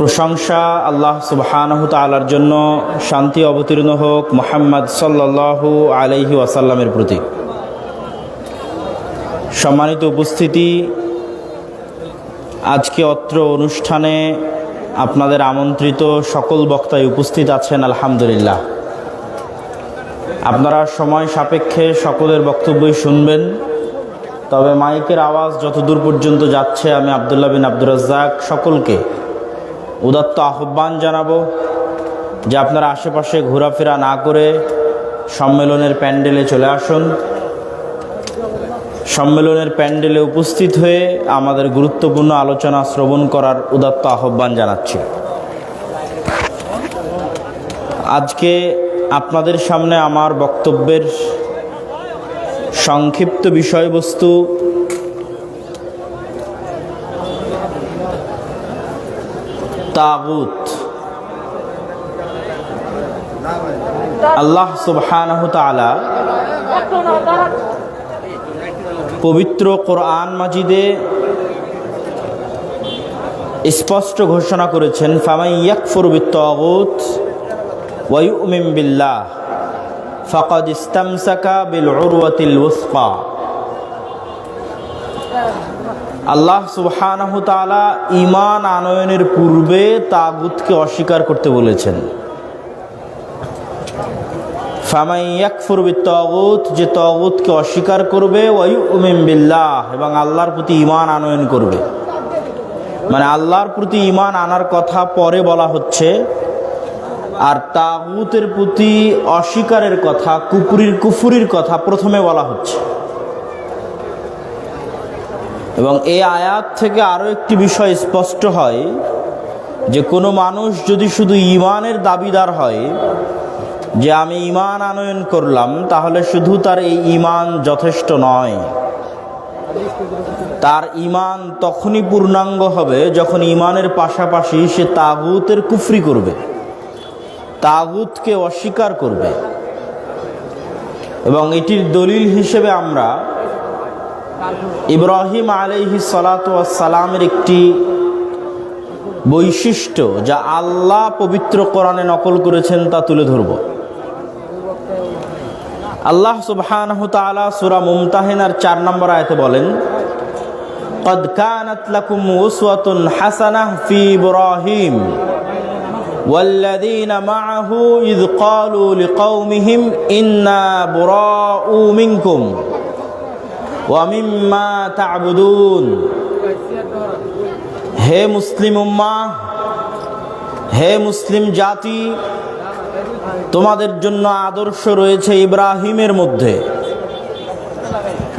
প্রশংসা আল্লাহ সুবহানাহু তাআলার জন্য, শান্তি অবতীর্ণ হোক মুহাম্মদ সাল্লাল্লাহু আলাইহি ওয়াসাল্লামের প্রতি। সম্মানিত উপস্থিতি, আজকে অত্র অনুষ্ঠানে আপনাদের আমন্ত্রিত সকল বক্তাই উপস্থিত আছেন আলহামদুলিল্লাহ। আপনারা সময় সাপেক্ষে সকলের বক্তব্যই শুনবেন, তবে মাইকের আওয়াজ যতদূর পর্যন্ত যাচ্ছে আমি আব্দুল্লাহ বিন আব্দুর রাজ্জাক সকলকে উদাত্ত আহ্বান জানাবো যে আপনারা আশেপাশে ঘোরাফেরা না করে সম্মেলনের প্যান্ডেলে চলে আসুন। সম্মেলনের প্যান্ডেলে উপস্থিত হয়ে আমাদের গুরুত্বপূর্ণ আলোচনা শ্রবণ করার উদাত্ত আহ্বান জানাচ্ছি। আজকে আপনাদের সামনে আমার বক্তব্যের সংক্ষিপ্ত বিষয়বস্তু তাগুত। আল্লাহ সুবহানাহু তাআলা পবিত্র কোরআন মাজিদে স্পষ্ট ঘোষণা করেছেন, ফামান ইয়াকফুর বিত-তাগুত ওয়া ইউমিন বিল্লাহ ফাকাদ ইসতামসাকা বিল উরওয়াতিল ওয়াসকা। আল্লাহ সুবহানাহু তাআলা ঈমান আনয়নের পূর্বে তাগুতকে অস্বীকার করতে বলেছেন। ফামান ইয়াকফুর বিত-তাগুত, যে তাগুতকে অস্বীকার করবে, ওয়া ইউমিন বিল্লাহ, এবং আল্লাহর প্রতি ঈমান আনয়ন করবে। মানে আল্লাহর প্রতি ঈমান আনার কথা পরে বলা হচ্ছে, আর তাগুতের প্রতি অস্বীকারের কথা, কুফরির কথা প্রথমে বলা হচ্ছে। এবং এই আয়াত থেকে আরও একটি বিষয় স্পষ্ট হয় যে কোনো মানুষ যদি শুধু ঈমানের দাবিদার হয়, যে আমি ঈমান আনয়ন করলাম, তাহলে শুধু তার এই ঈমান যথেষ্ট নয়। তার ঈমান তখনই পূর্ণাঙ্গ হবে যখন ঈমানের পাশাপাশি সে তাগুতের কুফরি করবে, তাগুতকে অস্বীকার করবে। এবং এটির দলিল হিসেবে আমরা ইব্রাহিম আলাইহিস সালাতু ওয়াস সালামের একটি বৈশিষ্ট্য যা আল্লাহ পবিত্র কোরআনে নকল করেছেন তা তুলে ধরব। আল্লাহ সুবহানাহু তাআলা সূরা মুমতাহিনার 4 নম্বর আয়াতে বলেন, ক্বাদ কানাত লাকুম উসওয়াতুন হাসানাহ ফি ইব্রাহিম ওয়াল্লাযীনা মাআহু ইয ক্বালু লিকাওমিহিম ইন্না বুরাউ মিনকুম ওয়া মিম্মা তা'বুদুন। হে মুসলিম উম্মাহ, হে মুসলিম জাতি, তোমাদের জন্য আদর্শ রয়েছে ইব্রাহিমের মধ্যে।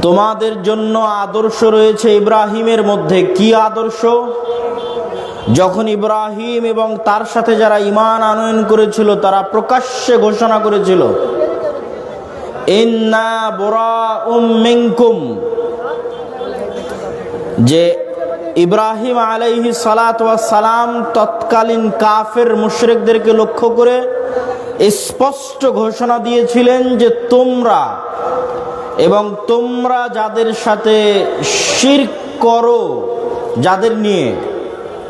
তোমাদের জন্য আদর্শ রয়েছে ইব্রাহিমের মধ্যে। কি আদর্শ? যখন ইব্রাহিম এবং তার সাথে যারা ঈমান আনয়ন করেছিল তারা প্রকাশ্যে ঘোষণা করেছিল, ইন্না বুরাউম মিনকুম, যে ইব্রাহিম আলাইহিস সালাতু ওয়াস সালাম তৎকালীন কাফের মুশরিকদেরকে লক্ষ্য করে স্পষ্ট ঘোষণা দিয়েছিলেন যে তোমরা এবং তোমরা যাদের সাথে শিরক করো, যাদের নিয়ে,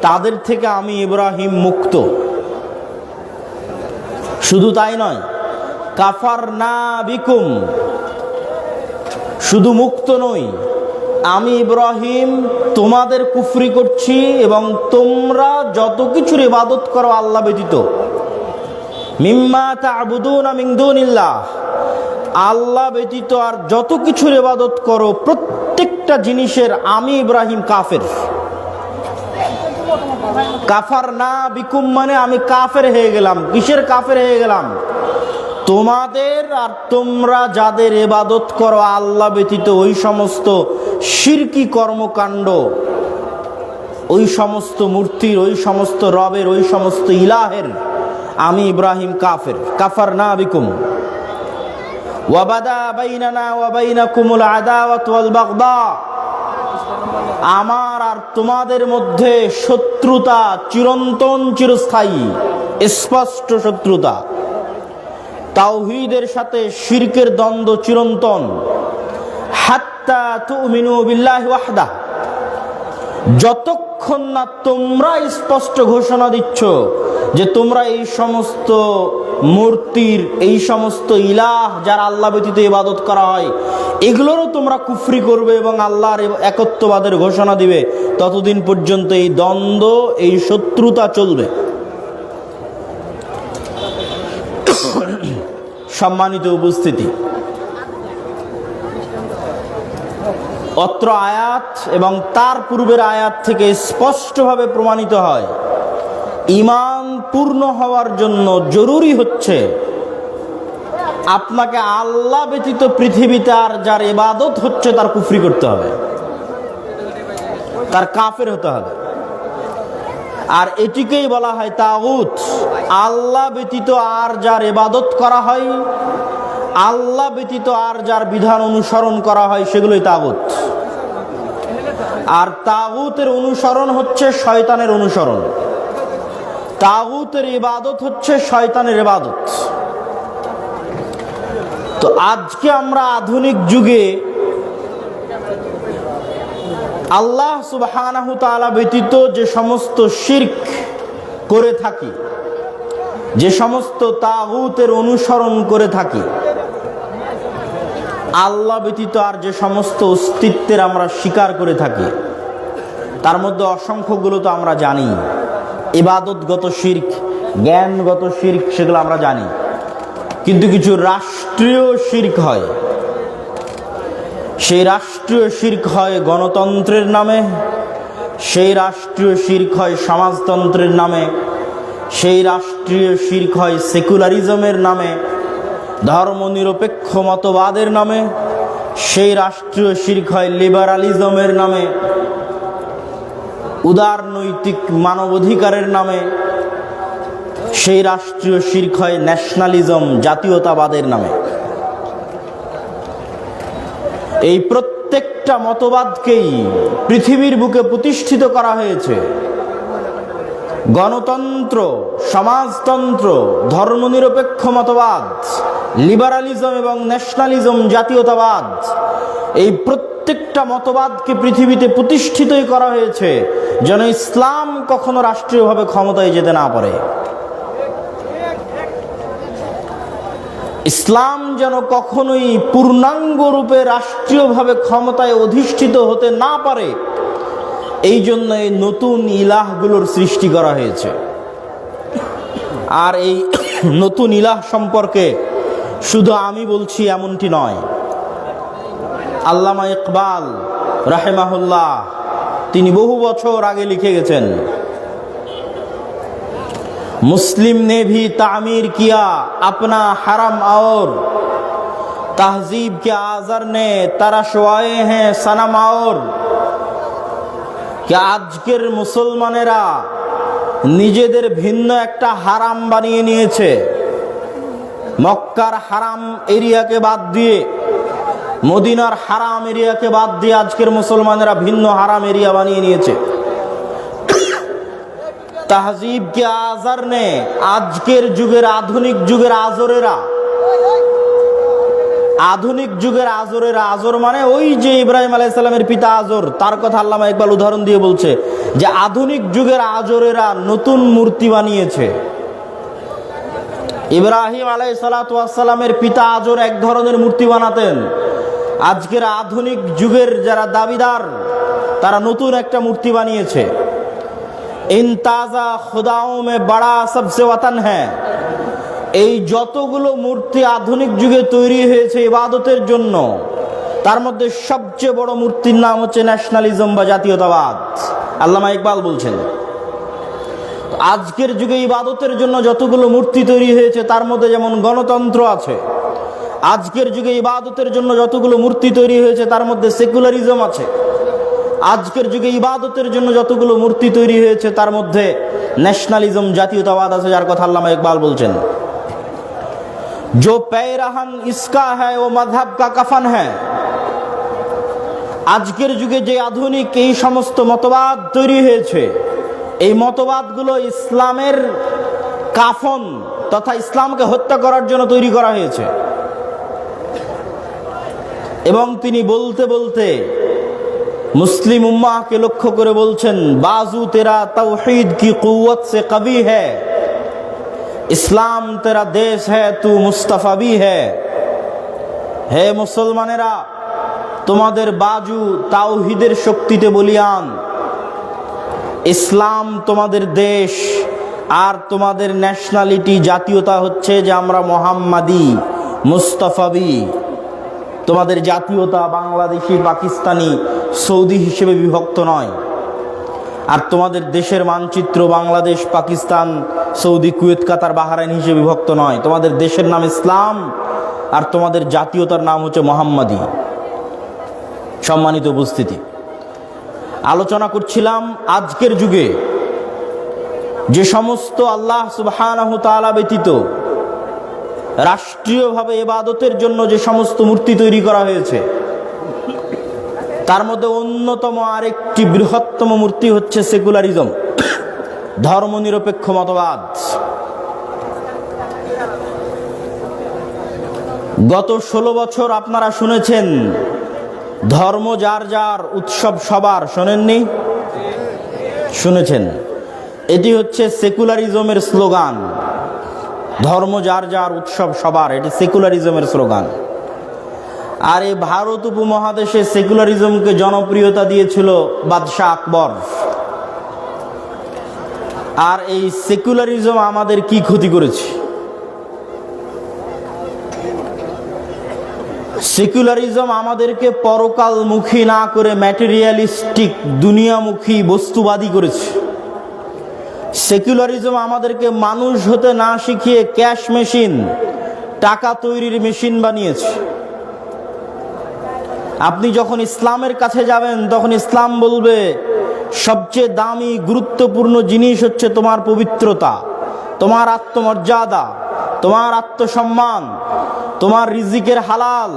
তাদের থেকে আমি ইব্রাহিম মুক্ত। শুধু তাই নয়, কাফারনা বিকুম, শুধু মুক্ত নই, আমি ইব্রাহিম তোমাদের কুফরি করছি এবং তোমরা যত কিছুর ইবাদত করো আল্লাহ ব্যতীত, মিম্মা তা'বুদুনা মিন দুনিল্লাহ, আল্লাহ ব্যতীত আর যত কিছুর ইবাদত করো প্রত্যেকটা জিনিসের আমি ইব্রাহিম কাফের। কাফারনা বিকুম মানে আমি কাফের হয়ে গেলাম। কিসের কাফের হয়ে গেলাম? তোমাদের আর তোমরা যাদের ইবাদত করো আল্লাহ ব্যতীত ওই সমস্ত শিরকি কর্মকাণ্ড, ওই সমস্ত মূর্তির, ওই সমস্ত রবের, ওই সমস্ত ইলাহের আমি ইব্রাহিম কাফের। কাফারনা বিকুম ওয়া বাদা বাইনানা ওয়া বাইনাকুমুল আদাওয়াতু ওয়াল বাগদা, আমার আর তোমাদের মধ্যে শত্রুতা চিরন্তন, চিরস্থায়ী, স্পষ্ট শত্রুতা। তাওহীদের সাথে শিরকের দ্বন্দ্ব চিরন্তন। হাত্তা তুমিনু বিল্লাহি ওয়াহদা, যতক্ষণ না তোমরা স্পষ্ট ঘোষণা দিচ্ছ যে তোমরা এই সমস্ত মূর্তির, এই সমস্ত ইলাহ যারা আল্লাহ ব্যতীত ইবাদত করা হয় এগুলোরও তোমরা কুফরি করবে এবং আল্লাহর একত্ববাদের ঘোষণা দিবে, ততদিন পর্যন্ত এই দ্বন্দ্ব, এই শত্রুতা চলবে। সম্মানিত উপস্থিতি, অত্র আয়াত এবং তার পূর্বের আয়াত থেকে স্পষ্টভাবে প্রমাণিত হয় ঈমান পূর্ণ হওয়ার জন্য জরুরি হচ্ছে আপনাকে আল্লাহ ব্যতীত পৃথিবীতে আর যার ইবাদত হচ্ছে তার কুফরি করতে হবে, তার কাফের হতে হবে। আর এটিকেই বলা হয় তাগুত। আল্লাহ ব্যতীত আর যার ইবাদত করা হয়, আল্লাহ ব্যতীত আর যার বিধান অনুসরণ করা হয় সেগুলোই তাগুত। আর তাগুতের অনুসরণ হচ্ছে শয়তানের অনুসরণ, তাগুতের ইবাদত হচ্ছে শয়তানের ইবাদত। তো আজকে আমরা আধুনিক যুগে আল্লাহ সুবহানাহু তাআলা ব্যতীত যে সমস্ত শিরক করে থাকি, যে সমস্ত তাগুতের অনুসরণ করে থাকি, আল্লাহ ব্যতীত আর যে সমস্ত অস্তিত্বের আমরা স্বীকার করে থাকি, তার মধ্যে অসংখ্যগুলো তো আমরা জানি। ইবাদতগত শিরক, জ্ঞানগত শিরক, সেগুলো আমরা জানি। কিন্তু কিছু রাষ্ট্রীয় শিরক হয়। সেই রাষ্ট্রীয় শিরক হয় গণতন্ত্রের নামে, সেই রাষ্ট্রীয় শিরক হয় সমাজতন্ত্রের নামে, সেই রাষ্ট্রীয় শিরক হয় সেকুলারিজমের নামে, ধর্মনিরপেক্ষ মতবাদের নামে, সেই রাষ্ট্রীয় শিরক হয় লিবারালিজমের নামে, উদারনৈতিক মানবাধিকারের নামে, সেই রাষ্ট্রীয় শিরক হয় ন্যাশনালিজম, জাতীয়তাবাদের নামে। এই প্রত্যেকটা মতবাদকেই পৃথিবীর বুকে প্রতিষ্ঠিত করা হয়েছে। গণতন্ত্র, সমাজতন্ত্র, ধর্মনিরপেক্ষ মতবাদ, লিবারালিজম এবং ন্যাশনালিজম, জাতীয়তাবাদ, এই প্রত্যেকটা মতবাদকে পৃথিবীতে প্রতিষ্ঠিতই করা হয়েছে যেন ইসলাম কখনো রাষ্ট্রীয়ভাবে ক্ষমতায় যেতে না পারে। ইসলাম যেন কখনোই পূর্ণাঙ্গ রূপে রাষ্ট্রীয়ভাবে ক্ষমতায় অধিষ্ঠিত হতে না পারে, এই জন্য এই নতুন ইলাহগুলোর সৃষ্টি করা হয়েছে। আর এই নতুন ইলাহ সম্পর্কে শুধু আমি বলছি এমনটি নয়, আল্লামা ইকবাল রাহিমাহুল্লাহ তিনি বহু বছর আগে লিখে গেছেন, मुस्लिम ने भी तामीर किया अपना हरम और तहजीब के आज़र ने तरशवाए हैं सनम और कि আজকের মুসলমানেরা নিজেদের ভিন্ন একটা হারাম বানিয়ে নিয়েছে। মক্কার হারাম এরিয়াকে বাদ দিয়ে, মদিনার হারাম এরিয়াকে বাদ দিয়ে আজকের মুসলমানেরা ভিন্ন হারাম এরিয়া বানিয়ে নিয়েছে। তাহজিব কে আজর নে, আজকের যুগের আধুনিক যুগের আজরেরা, আধুনিক যুগের আজরেরা, আজর মানে ওই যে ইব্রাহিম আলাইহিস সালামের পিতা আজর, তার কথা আল্লামা ইকবাল উদাহরণ দিয়ে বলছে যে আধুনিক যুগের আজরেরা নতুন মূর্তি বানিয়েছে। ইব্রাহিম আলাইহিস সালামের পিতা আজর এক ধরনের মূর্তি বানাতেন, আজকের আধুনিক যুগের যারা দাবিদার তারা নতুন একটা মূর্তি বানিয়েছে। इन ताज़ा खुदाओं में बड़ा सबसे वतन है, এই যতগুলো মূর্তি আধুনিক যুগে তৈরি হয়েছে ইবাদতের জন্য, তার মধ্যে সবচেয়ে বড় মূর্তির নাম হচ্ছে ন্যাশনালিজম বা জাতীয়তাবাদ। আল্লামা ইকবাল বলছেন আজকের যুগে ইবাদতের জন্য যতগুলো মূর্তি তৈরি হয়েছে তার মধ্যে যেমন গণতন্ত্র আছে, আজকের যুগে ইবাদতের জন্য যতগুলো মূর্তি তৈরি হয়েছে তার মধ্যে সেকুলারিজম আছে, আজকের যুগে ইবাদতের জন্য যতগুলো মূর্তি তৈরি হয়েছে তার মধ্যে ন্যাশনালিজম, জাতীয়তাবাদ আছে, যার কথা আল্লামা ইকবাল বলছেন जो पैरहन इसका है वो मजहब का कफन है। আজকের যুগে যে আধুনিক এই সমস্ত মতবাদ তৈরি হয়েছে, এই মতবাদগুলো ইসলামের কাফন তথা ইসলামকে হত্যা করার জন্য তৈরি করা হয়েছে। এবং তিনি বলতে বলতে মুসলিম উম্মাহকে লক্ষ্য করে বলছেন, বাজু তেরা তাওহীদ কি কুওয়াত সে কবি है, ইসলাম তেরা দেশ है তু মুস্তাফা भी है। হে মুসলমানেরা, তোমাদের বাজু তাওহীদের শক্তিতে বলিয়ান, ইসলাম তোমাদের দেশ, আর তোমাদের ন্যাশনালিটি জাতীয়তা হচ্ছে যে আমরা মোহাম্মদী মুস্তাফাবি। তোমাদের জাতীয়তা বাংলাদেশি, পাকিস্তানি, সৌদি হিসেবে বিভক্ত নয়। আর তোমাদের দেশের মানচিত্র বাংলাদেশ, পাকিস্তান, সৌদি, কুয়েত, কাতার, বাহরাইন হিসেবে বিভক্ত নয়। তোমাদের দেশের নাম ইসলাম, আর তোমাদের জাতীয়তার নাম হচ্ছে মোহাম্মদী। সম্মানিত উপস্থিতি, আলোচনা করছিলাম আজকের যুগে যে সমস্ত আল্লাহ সুবহানাহু তাআলা ব্যতীত রাষ্ট্রীয়ভাবে ইবাদতের জন্য যে সমস্ত মূর্তি তৈরি করা হয়েছে, তার মধ্যে অন্যতম আরেকটি বৃহত্তম মূর্তি হচ্ছে সেকুলারিজম, ধর্মনিরপেক্ষ মতবাদ। গত 16 বছর আপনারা শুনেছেন ধর্ম যার যার, উৎসব সবার, শোনেননি? শুনেছেন। এটি হচ্ছে সেকুলারিজমের স্লোগান, ধর্ম যার যার, উৎসব সবার, এটি সেকুলারিজমের স্লোগান। আর এই ভারত উপমহাদেশে সেকুলারিজমকে জনপ্রিয়তা দিয়েছিল বাদশাহ আকবর। আর এই সেকুলারিজম আমাদের কি ক্ষতি করেছে? সেকুলারিজম আমাদেরকে পরকালমুখী না করে ম্যাটেরিয়ালিস্টিক, দুনিয়ামুখী, বস্তুবাদী করেছে। সেকুলারিজম আমাদেরকে মানুষ হতে না শিখিয়ে ক্যাশ মেশিন, টাকা তৈরির মেশিন বানিয়েছে। আপনি যখন ইসলামের কাছে যাবেন, তখন ইসলাম বলবে সবচেয়ে দামি গুরুত্বপূর্ণ জিনিস হচ্ছে তোমার পবিত্রতা, তোমার আত্মমর্যাদা, তোমার আত্মসম্মান, তোমার রিজিকের হালাল,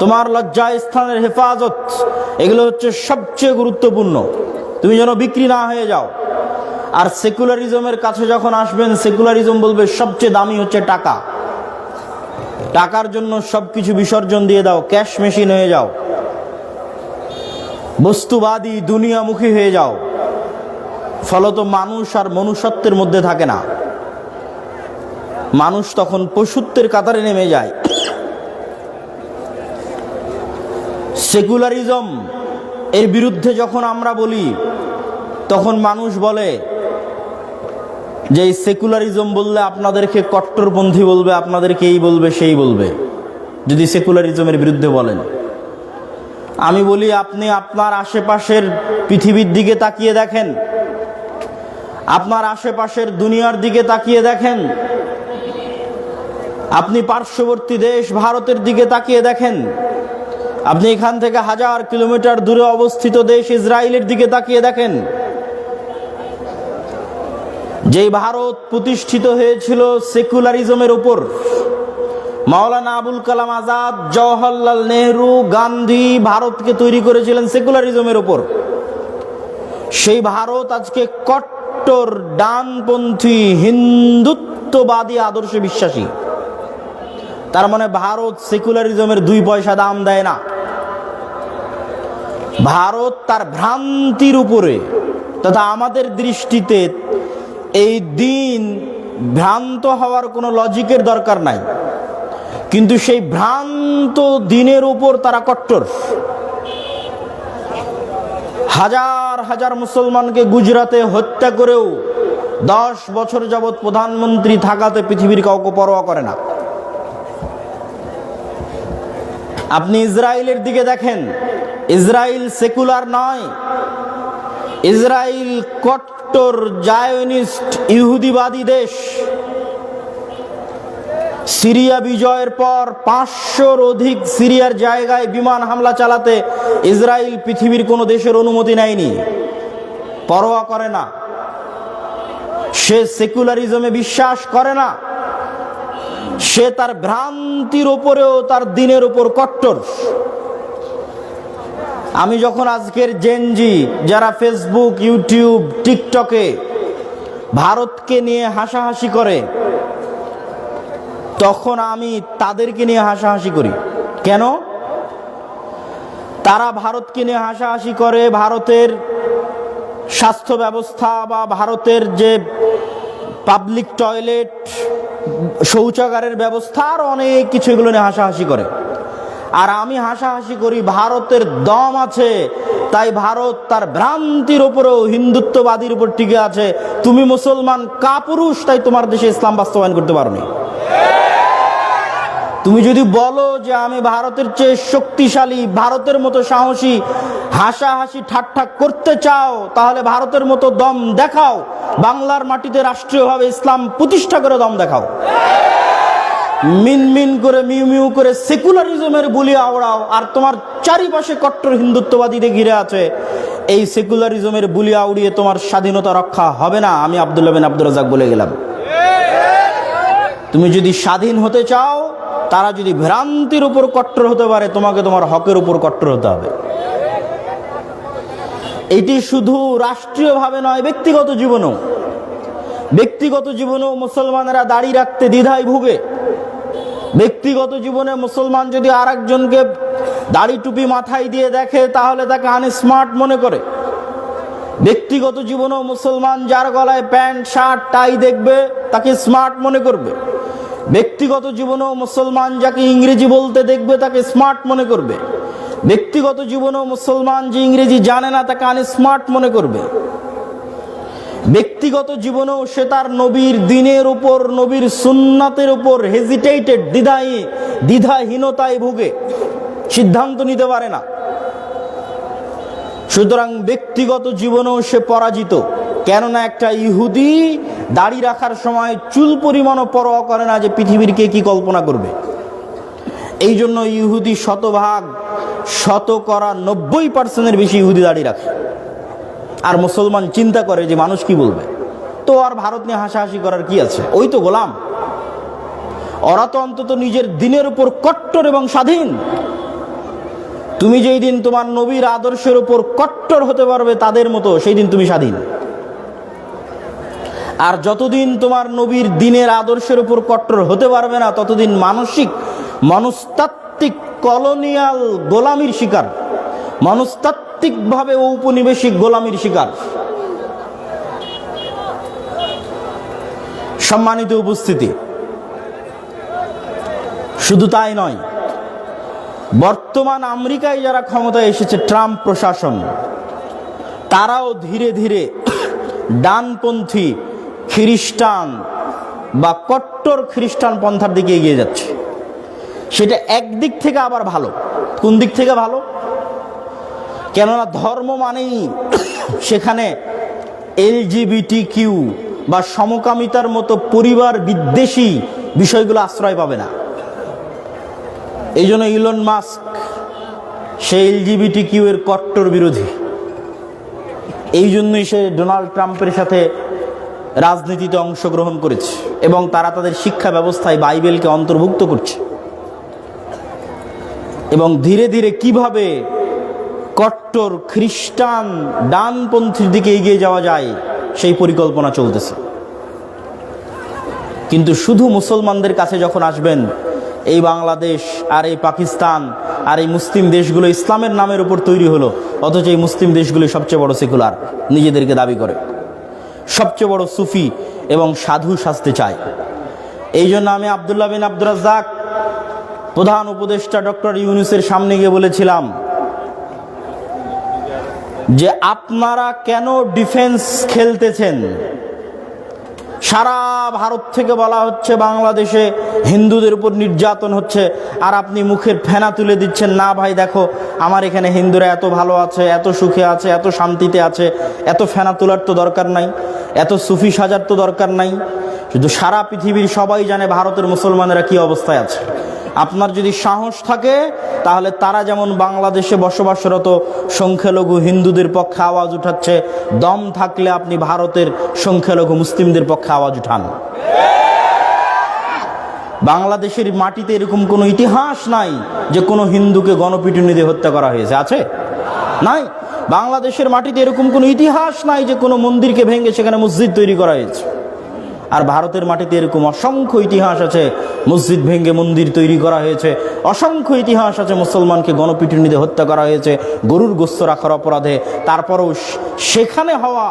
তোমার লজ্জাস্থানের হেফাজত। এগুলো হচ্ছে সবচেয়ে গুরুত্বপূর্ণ, তুমি যেন বিক্রি না হয়ে যাও। আর সেকুলারিজমের কাছে যখন আসবেন, সেকুলারিজম বলবে সবচেয়ে দামি হচ্ছে টাকা, টাকার জন্য সবকিছু বিসর্জন দিয়ে দাও, ক্যাশ মেশিন হয়ে যাও, বস্তুবাদী, দুনিয়ামুখী হয়ে যাও। ফলত মানুষ আর মনুষ্যত্বের মধ্যে থাকে না, মানুষ তখন পশুত্বের কাতারে নেমে যায়। সেকুলারিজম এর বিরুদ্ধে যখন আমরা বলি, তখন মানুষ বলে যে এই সেকুলারিজম বললে আপনাদেরকে কট্টরপন্থী বলবে, আপনাদেরকে এই বলবে সেই বলবে, যদি সেকুলারিজমের বিরুদ্ধে বলেন। আমি বলি, আপনি আপনার আশেপাশের পৃথিবীর দিকে তাকিয়ে দেখেন, আপনার আশেপাশের দুনিয়ার দিকে তাকিয়ে দেখেন, আপনি পার্শ্ববর্তী দেশ ভারতের দিকে তাকিয়ে দেখেন, আপনি এখান থেকে 1000 কিলোমিটার দূরে অবস্থিত দেশ ইসরায়েলের দিকে তাকিয়ে দেখেন। যেই ভারত প্রতিষ্ঠিত হয়েছিল সেকুলারিজমের উপর, মাওলানা আবুল কালাম আজাদ, জওহরলাল নেহরু, গান্ধী ভারতকে তৈরি করেছিলেন সেকুলারিজমের উপর। সেই ভারত আজকে কট্টর ডানপন্থী হিন্দুত্ববাদী আদর্শে বিশ্বাসী। তার মানে ভারত সেকুলারিজমের 2 পয়সা দাম দেয় না। ভারত তার ভ্রান্তির উপরে, তথা আমাদের দৃষ্টিতে এই দিন ভ্রান্ত হওয়ার কোনো লজিকের দরকার নাই, কিন্তু সেই ভ্রান্ত দিনের উপর তারা কট্টর। হাজার হাজার মুসলমানকে গুজরাতে হত্যা করেও 10 বছর যাবৎ প্রধানমন্ত্রী থাকাতে পৃথিবীর কাউকে পরোয়া করে না। আপনি ইসরায়েলের দিকে দেখেন, ইসরায়েল সেকুলার নয়, ইসরায়েল কট্টর জায়নিস্ট ইহুদিবাদী দেশ। সিরিয়া বিজয়ের পর 500-র অধিক সিরিয়ার জায়গায় বিমান হামলা চালাতে ইসরায়েল পৃথিবীর কোনো দেশের অনুমতি নেয়নি, পরোয়া করে না। সে সেকুলারিজমে বিশ্বাস করে না, সে তার ভ্রান্তির উপরেও তার দিনের উপর কট্টর। আমি যখন আজকের জেনজি যারা ফেসবুক, ইউটিউব, টিকটকে ভারতকে নিয়ে হাসাহাসি করে, তখন আমি তাদেরকে নিয়ে হাসাহাসি করি। কেন? তারা ভারতকে নিয়ে হাসাহাসি করে, ভারতের স্বাস্থ্য ব্যবস্থা বা ভারতের যে পাবলিক টয়লেট, শৌচাগারের ব্যবস্থা আর অনেক কিছু এগুলো নিয়ে হাসাহাসি করে। আর আমি হাসাহাসি করি ভারতের দম আছে, তাই ভারত তার ভ্রান্তির উপরেও হিন্দুত্ববাদীর উপর টিকে আছে। তুমি মুসলমান কাপুরুষ, তাই তোমার দেশে ইসলাম বাস্তবায়ন করতে পারোনি। তুমি যদি বলো যে আমি ভারতের চেয়ে শক্তিশালী, ভারতের মতো সাহসী, হাসাহাসি ঠাট্টা করতে চাও, তাহলে ভারতের মতো দম দেখাও, বাংলার মাটিতে রাষ্ট্রীয়ভাবে ইসলাম প্রতিষ্ঠা করে দম দেখাও। মিনমিন করে মিউ মিউ করে সেকুলারিজমের বুলি আওড়াও, আর তোমার চারিপাশে কট্টর হিন্দুত্ববাদীদের ঘিরে আছে। এই সেকুলারিজমের বুলি আউড়িয়ে তোমার স্বাধীনতা রক্ষা হবে না। আমি আব্দুল্লাহ বিন আব্দুর রাজ্জাক বলে গেলাম। তুমি যদি স্বাধীন হতে চাও, তারা যদি ভ্রান্তির উপর কট্টর হতে পারে, তোমাকে তোমার হকের উপর কট্টর হতে হবে। এটি শুধু রাষ্ট্রীয়ভাবে নয়, ব্যক্তিগত জীবনেও। ব্যক্তিগত জীবনেও মুসলমানেরা দাড়ি রাখতে দ্বিধায় ভুগে। ব্যক্তিগত জীবনে মুসলমান যদি আর একজনকে দাড়ি টুপি মাথায় দিয়ে দেখে, তাহলে তাকে আনস্মার্ট মনে করে। ব্যক্তিগত জীবনেও মুসলমান যার গলায় প্যান্ট শার্ট টাই দেখবে, তাকে স্মার্ট মনে করবে। ব্যক্তিগত জীবনেও মুসলমান যাকে ইংরেজি বলতে দেখবে, তাকে স্মার্ট মনে করবে। ব্যক্তিগত জীবনেও মুসলমান যে ইংরেজি জানে না, তাকে আনস্মার্ট মনে করবে। ব্যক্তিগত জীবনেও সে তার নবীর দ্বীনের উপর, নবীর সুন্নাতের উপর হেজিটেটেড, দ্বিধাহীনতায় ভুগে, সিদ্ধান্ত নিতে পারে না। সুতরাং ব্যক্তিগত জীবনেও সে পরাজিত। কেননা একটা ইহুদি দাড়ি রাখার সময় চুল পরিমাণও পরোয়া করে না যে পৃথিবীর কে কি কল্পনা করবে। এই জন্য ইহুদি শতকরা 90% বেশি ইহুদি দাড়ি রাখে। আর মুসলমান চিন্তা করে যে মানুষ কি বলবে, তো আর ভারত নিয়ে হাসাহাসি করার কি আছে, ওই তো গোলাম। ওরা তো অন্তত নিজের দ্বীনের উপর কট্টর এবং স্বাধীন। তুমি যেই দিন তোমার নবীর আদর্শের উপর কট্টর হতে পারবে তাদের মতো, সেই দিন তুমি স্বাধীন। আর যতদিন তোমার নবীর দ্বীনের আদর্শের উপর কট্টর হতে পারবে না, ততদিন মনস্তাত্ত্বিক কলোনিয়াল গোলামির শিকার, মনস্তাত্ত্বিকভাবে ঔপনিবেশিক গোলামির শিকার। সম্মানিত উপস্থিতি, শুধু তাই নয়, বর্তমান আমেরিকায় যারা ক্ষমতায় এসেছে, ট্রাম্প প্রশাসন, তারাও ধীরে ধীরে ডানপন্থী খ্রিস্টান বা কট্টর খ্রিস্টান পন্থার দিকে এগিয়ে যাচ্ছে। সেটা একদিক থেকে আবার ভালো। কোন দিক থেকে ভালো? কেননা ধর্ম মানেই সেখানে LGBTQ বা সমকামিতার মতো পরিবার বিদ্বেষী বিষয়গুলো আশ্রয় পাবে না। এই জন্য ইলন মাস্ক সে LGBTQ এর কট্টর বিরোধী। এই জন্যই সে ডোনাল্ড ট্রাম্পের সাথে রাজনীতিতে অংশগ্রহণ করেছে এবং তারা তাদের শিক্ষা ব্যবস্থায় বাইবেলকে অন্তর্ভুক্ত করছে। এবং ধীরে ধীরে কিভাবে কট্টর খ্রিস্টান ডানপন্থীর দিকে এগিয়ে যাওয়া যায় সেই পরিকল্পনা চলতেছে। কিন্তু শুধু মুসলমানদের কাছে যখন আসবেন, এই বাংলাদেশ আর এই পাকিস্তান আর এই মুসলিম দেশগুলো ইসলামের নামের উপর তৈরি হলো, অথচ এই মুসলিম দেশগুলো সবচেয়ে বড় সেকুলার নিজেদেরকে দাবি করে, সবচেয়ে বড় সুফি এবং সাধু সাজতে চায়। এই জন্য আমি আব্দুল্লাহ বিন আব্দুর রাজ্জাক, প্রধান উপদেষ্টা ডক্টর ইউনূসের সামনে গিয়ে বলেছিলাম যে আপনারা কেন ডিফেন্স খেলতেছেন? সারা ভারত থেকে বলা হচ্ছে বাংলাদেশে হিন্দুদের উপর নির্যাতন হচ্ছে, আর আপনি মুখের ফেনা তুলে দিচ্ছেন, না ভাই দেখো আমার এখানে হিন্দুরা এত ভালো আছে, এত সুখে আছে, এত শান্তিতে আছে, এত ফেনা তোলার তো দরকার নাই, এত সুফি সাজার তো দরকার নাই। শুধু সারা পৃথিবীর সবাই জানে ভারতের মুসলমানেরা কি অবস্থায় আছে। আপনার যদি সাহস থাকে, তাহলে তারা যেমন বাংলাদেশে বসবাসরত সংখ্যালঘু হিন্দুদের পক্ষে আওয়াজ উঠাচ্ছে, দম থাকলে আপনি ভারতের সংখ্যালঘু মুসলিমদের পক্ষে আওয়াজ উঠান। বাংলাদেশের মাটিতে এরকম কোনো ইতিহাস নাই যে কোনো হিন্দুকে গণপিটুনি দিয়ে হত্যা করা হয়েছে, আছে? নাই। বাংলাদেশের মাটিতে এরকম কোনো ইতিহাস নাই যে কোনো মন্দিরকে ভেঙে সেখানে মসজিদ তৈরি করা হয়েছে, আর ভারতের মাটিতে এরকম অসংখ্য ইতিহাস আছে, মসজিদ ভেঙে মন্দির তৈরি করা হয়েছে, অসংখ্য ইতিহাস আছে মুসলমানকে গণপিটুনিতে হত্যা করা হয়েছে গরুর গোস্ত রাখার অপরাধে। তারপরেও সেখানে হওয়া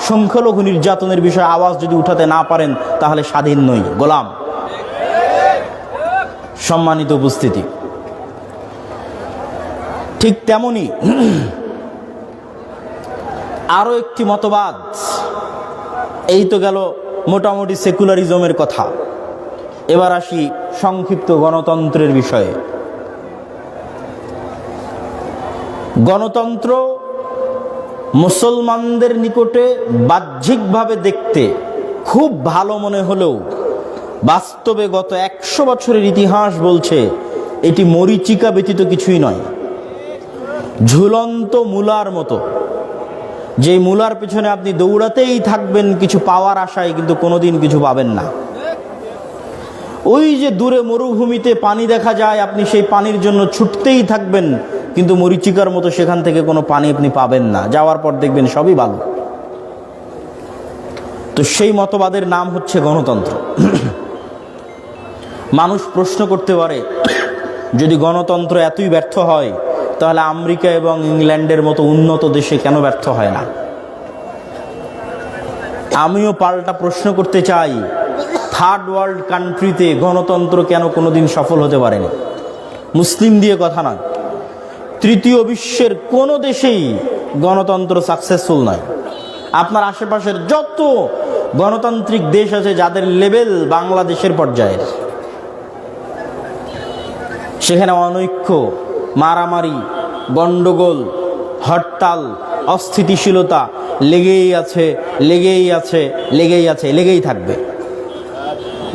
সংখ্যালঘু নির্যাতনের বিষয়ে আওয়াজ যদি উঠাতে না পারেন তাহলে স্বাধীন নই, গোলাম। সম্মানিত উপস্থিতি, ঠিক তেমনি আরো একটি মতবাদ, এই তো গেল মোটামুটি সেকুলারিজমের কথা। এবার আসি সংক্ষিপ্ত গণতন্ত্রের বিষয়ে। গণতন্ত্র মুসলমানদের নিকটে বাহ্যিকভাবে দেখতে খুব ভালো মনে হলেও বাস্তবে গত 100 বছরের ইতিহাস বলছে এটি মরীচিকা ব্যতীত কিছুই নয়। ঝুলন্ত মূলার মতো, যে মূলার পেছনে আপনি দৌড়াতেই থাকবেন কিছু পাওয়ার আশায়, কিন্তু কোনোদিন কিছু পাবেন না। ওই যে দূরে মরুভূমিতে পানি দেখা যায়, আপনি সেই পানির জন্য ছুটতেই থাকবেন, কিন্তু মরীচিকার মতো সেখান থেকে কোনো পানি আপনি পাবেন না, যাওয়ার পর দেখবেন সবই বালু। তো সেই মতবাদের নাম হচ্ছে গণতন্ত্র। মানুষ প্রশ্ন করতে পারে, যদি গণতন্ত্র এতই ব্যর্থ হয় তাহলে আমেরিকা এবং ইংল্যান্ডের মতো উন্নত দেশে কেন ব্যর্থ হয় না? আমিও পাল্টা প্রশ্ন করতে চাই, থার্ড ওয়ার্ল্ড কান্ট্রিতে গণতন্ত্র কেন কোনোদিন সফল হতে পারেনি? মুসলিম দিয়ে কথা নয়, তৃতীয় বিশ্বের কোনো দেশেই গণতন্ত্র সাকসেসফুল নয়। আপনার আশেপাশের যত গণতান্ত্রিক দেশ আছে যাদের লেভেল বাংলাদেশের পর্যায়ের, সেখানে অনৈক্য, মারামারি, গন্ডগোল, হরতাল, অস্থিতিশীলতা লেগেই আছে, লেগেই আছে, লেগেই আছে, লেগেই থাকবে।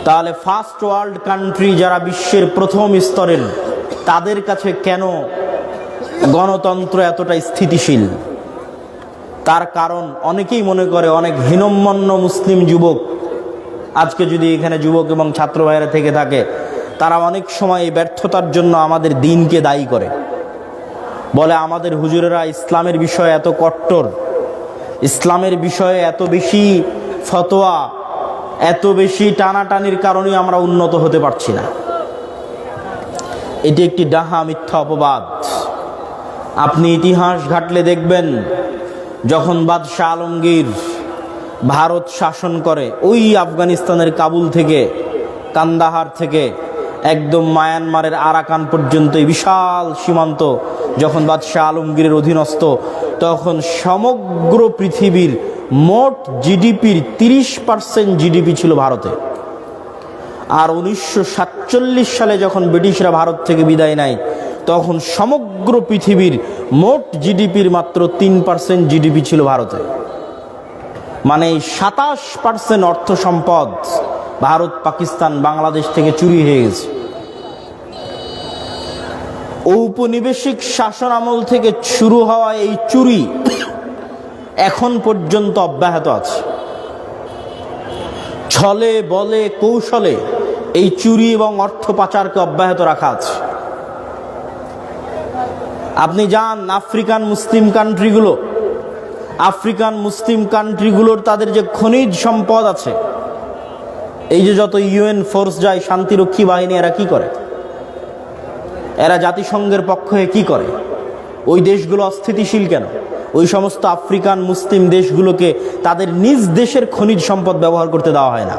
তাহলে ফার্স্ট ওয়ার্ল্ড কান্ট্রি যারা বিশ্বের প্রথম স্তরের, তাদের কাছে কেন গণতন্ত্র এতটা স্থিতিশীল? তার কারণ অনেকেই মনে করে, অনেক হীনম্মন্য মুসলিম যুবক, আজকে যদি এখানে যুবক এবং ছাত্র ভাইরা থেকে থাকে, তারা অনেক সময় এই ব্যর্থতার জন্য আমাদের দিনকে দায়ী করে। বলে আমাদের হুজুরেরা ইসলামের বিষয়ে এত কট্টর, ইসলামের বিষয়ে এত বেশি ফতোয়া, এত বেশি টানাটানির কারণে আমরা উন্নত হতে পারছি না। এটি একটি ডাহা মিথ্যা অপবাদ। আপনি ইতিহাস ঘাটলে দেখবেন, যখন বাদশাহ আলমগীর ভারত শাসন করে, ওই আফগানিস্তানের কাবুল থেকে, কান্দাহার থেকে একদম মায়ানমারের আরাকান পর্যন্ত এই বিশাল সীমান্ত যখন বাদশাহ আলমগীরের অধীনস্থ, তখন সমগ্র পৃথিবীর মোট জিডিপির 30% জিডিপি ছিল ভারতে। আর 1947 সালে যখন ব্রিটিশরা ভারত থেকে বিদায় নেয়, তখন সমগ্র পৃথিবীর মোট জিডিপির মাত্র 3% জিডিপি ছিল ভারতে। মানে 27% অর্থ সম্পদ ভারত, পাকিস্তান, বাংলাদেশ থেকে চুরি হয়ে গেছে। ঔপনিবেশিক শাসন আমল থেকে শুরু হওয়া এই চুরি এখন পর্যন্ত অব্যাহত আছে। ছলে বলে কৌশলে এই চুরি এবং অর্থ পাচারকে অব্যাহত রাখা আছে। আপনি যান আফ্রিকান মুসলিম কান্ট্রিগুলো, আফ্রিকান মুসলিম কান্ট্রিগুলোর তাদের যে খনিজ সম্পদ আছে, এই যে যত ইউএন ফোর্স যায়, শান্তিরক্ষী বাহিনী, এরা কি করে? এরা জাতিসংঘের পক্ষে কি করে? ওই দেশগুলো অস্থিতিশীল কেন? ওই সমস্ত আফ্রিকান মুসলিম দেশগুলোকে তাদের নিজ দেশের খনিজ সম্পদ ব্যবহার করতে দেওয়া হয় না।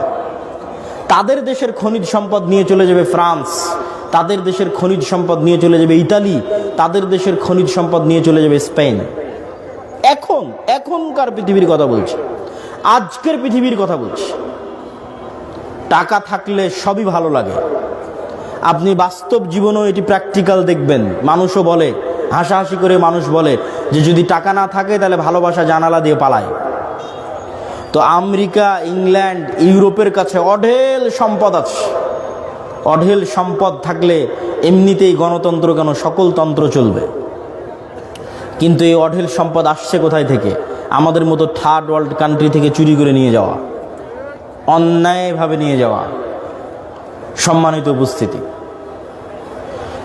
তাদের দেশের খনিজ সম্পদ নিয়ে চলে যাবে ফ্রান্স, তাদের দেশের খনিজ সম্পদ নিয়ে চলে যাবে ইতালি, তাদের দেশের খনিজ সম্পদ নিয়ে চলে যাবে স্পেন। এখনকার পৃথিবীর কথা বলছি, আজকের পৃথিবীর কথা বলছি। টাকা থাকলে সবই ভালো লাগে। আপনি বাস্তব জীবনেও এটি প্র্যাকটিক্যাল দেখবেন। মানুষও বলে, হাসাহাসি করে মানুষ বলে যে যদি টাকা না থাকে তাহলে ভালোবাসা জানালা দিয়ে পালায়। তো আমেরিকা, ইংল্যান্ড, ইউরোপের কাছে অঢেল সম্পদ আছে। অঢেল সম্পদ থাকলে এমনিতেই গণতন্ত্র কেন, সকল তন্ত্র চলবে। কিন্তু এই অঢেল সম্পদ আসছে কোথায় থেকে? আমাদের মতো থার্ড ওয়ার্ল্ড কান্ট্রি থেকে চুরি করে নিয়ে যাওয়া, অন্যায়ভাবে নিয়ে যাওয়া। সম্মানিত উপস্থিতি,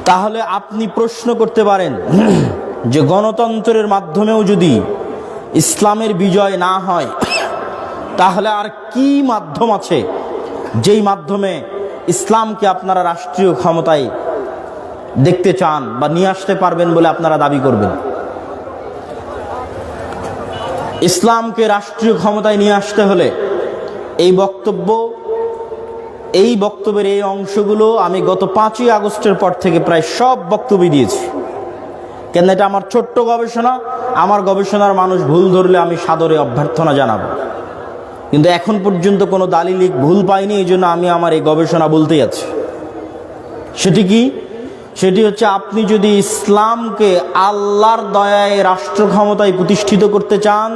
তাহলে আপনি প্রশ্ন করতে পারেন যে গণতন্ত্রের মাধ্যমেও যদি ইসলামের বিজয় না হয়, তাহলে আর কি মাধ্যম আছে যেই মাধ্যমে ইসলামকে আপনারা রাষ্ট্রীয় ক্ষমতায় দেখতে চান বা নিয়ে আসতে পারবেন বলে আপনারা দাবি করবেন? ইসলামকে রাষ্ট্রীয় ক্ষমতায় নিয়ে আসতে হলে এই বক্তব্যের এই অংশগুলো আমি গত 5ই আগস্টের পর থেকে প্রায় সব বক্তব্য দিয়েছি। কেন এটা আমার ছোট্ট গবেষণা, আমার গবেষণার মানুষ ভুল ধরলে আমি সাদরে অভ্যর্থনা জানাবো, কিন্তু এখন পর্যন্ত কোনো দালিলিক ভুল পাইনি। এই জন্য আমি আমার এই গবেষণা বলতেই আছি। সেটি কি? সেটি হচ্ছে, আপনি যদি ইসলামকে আল্লাহর দয়ায় রাষ্ট্র ক্ষমতায় প্রতিষ্ঠিত করতে চান,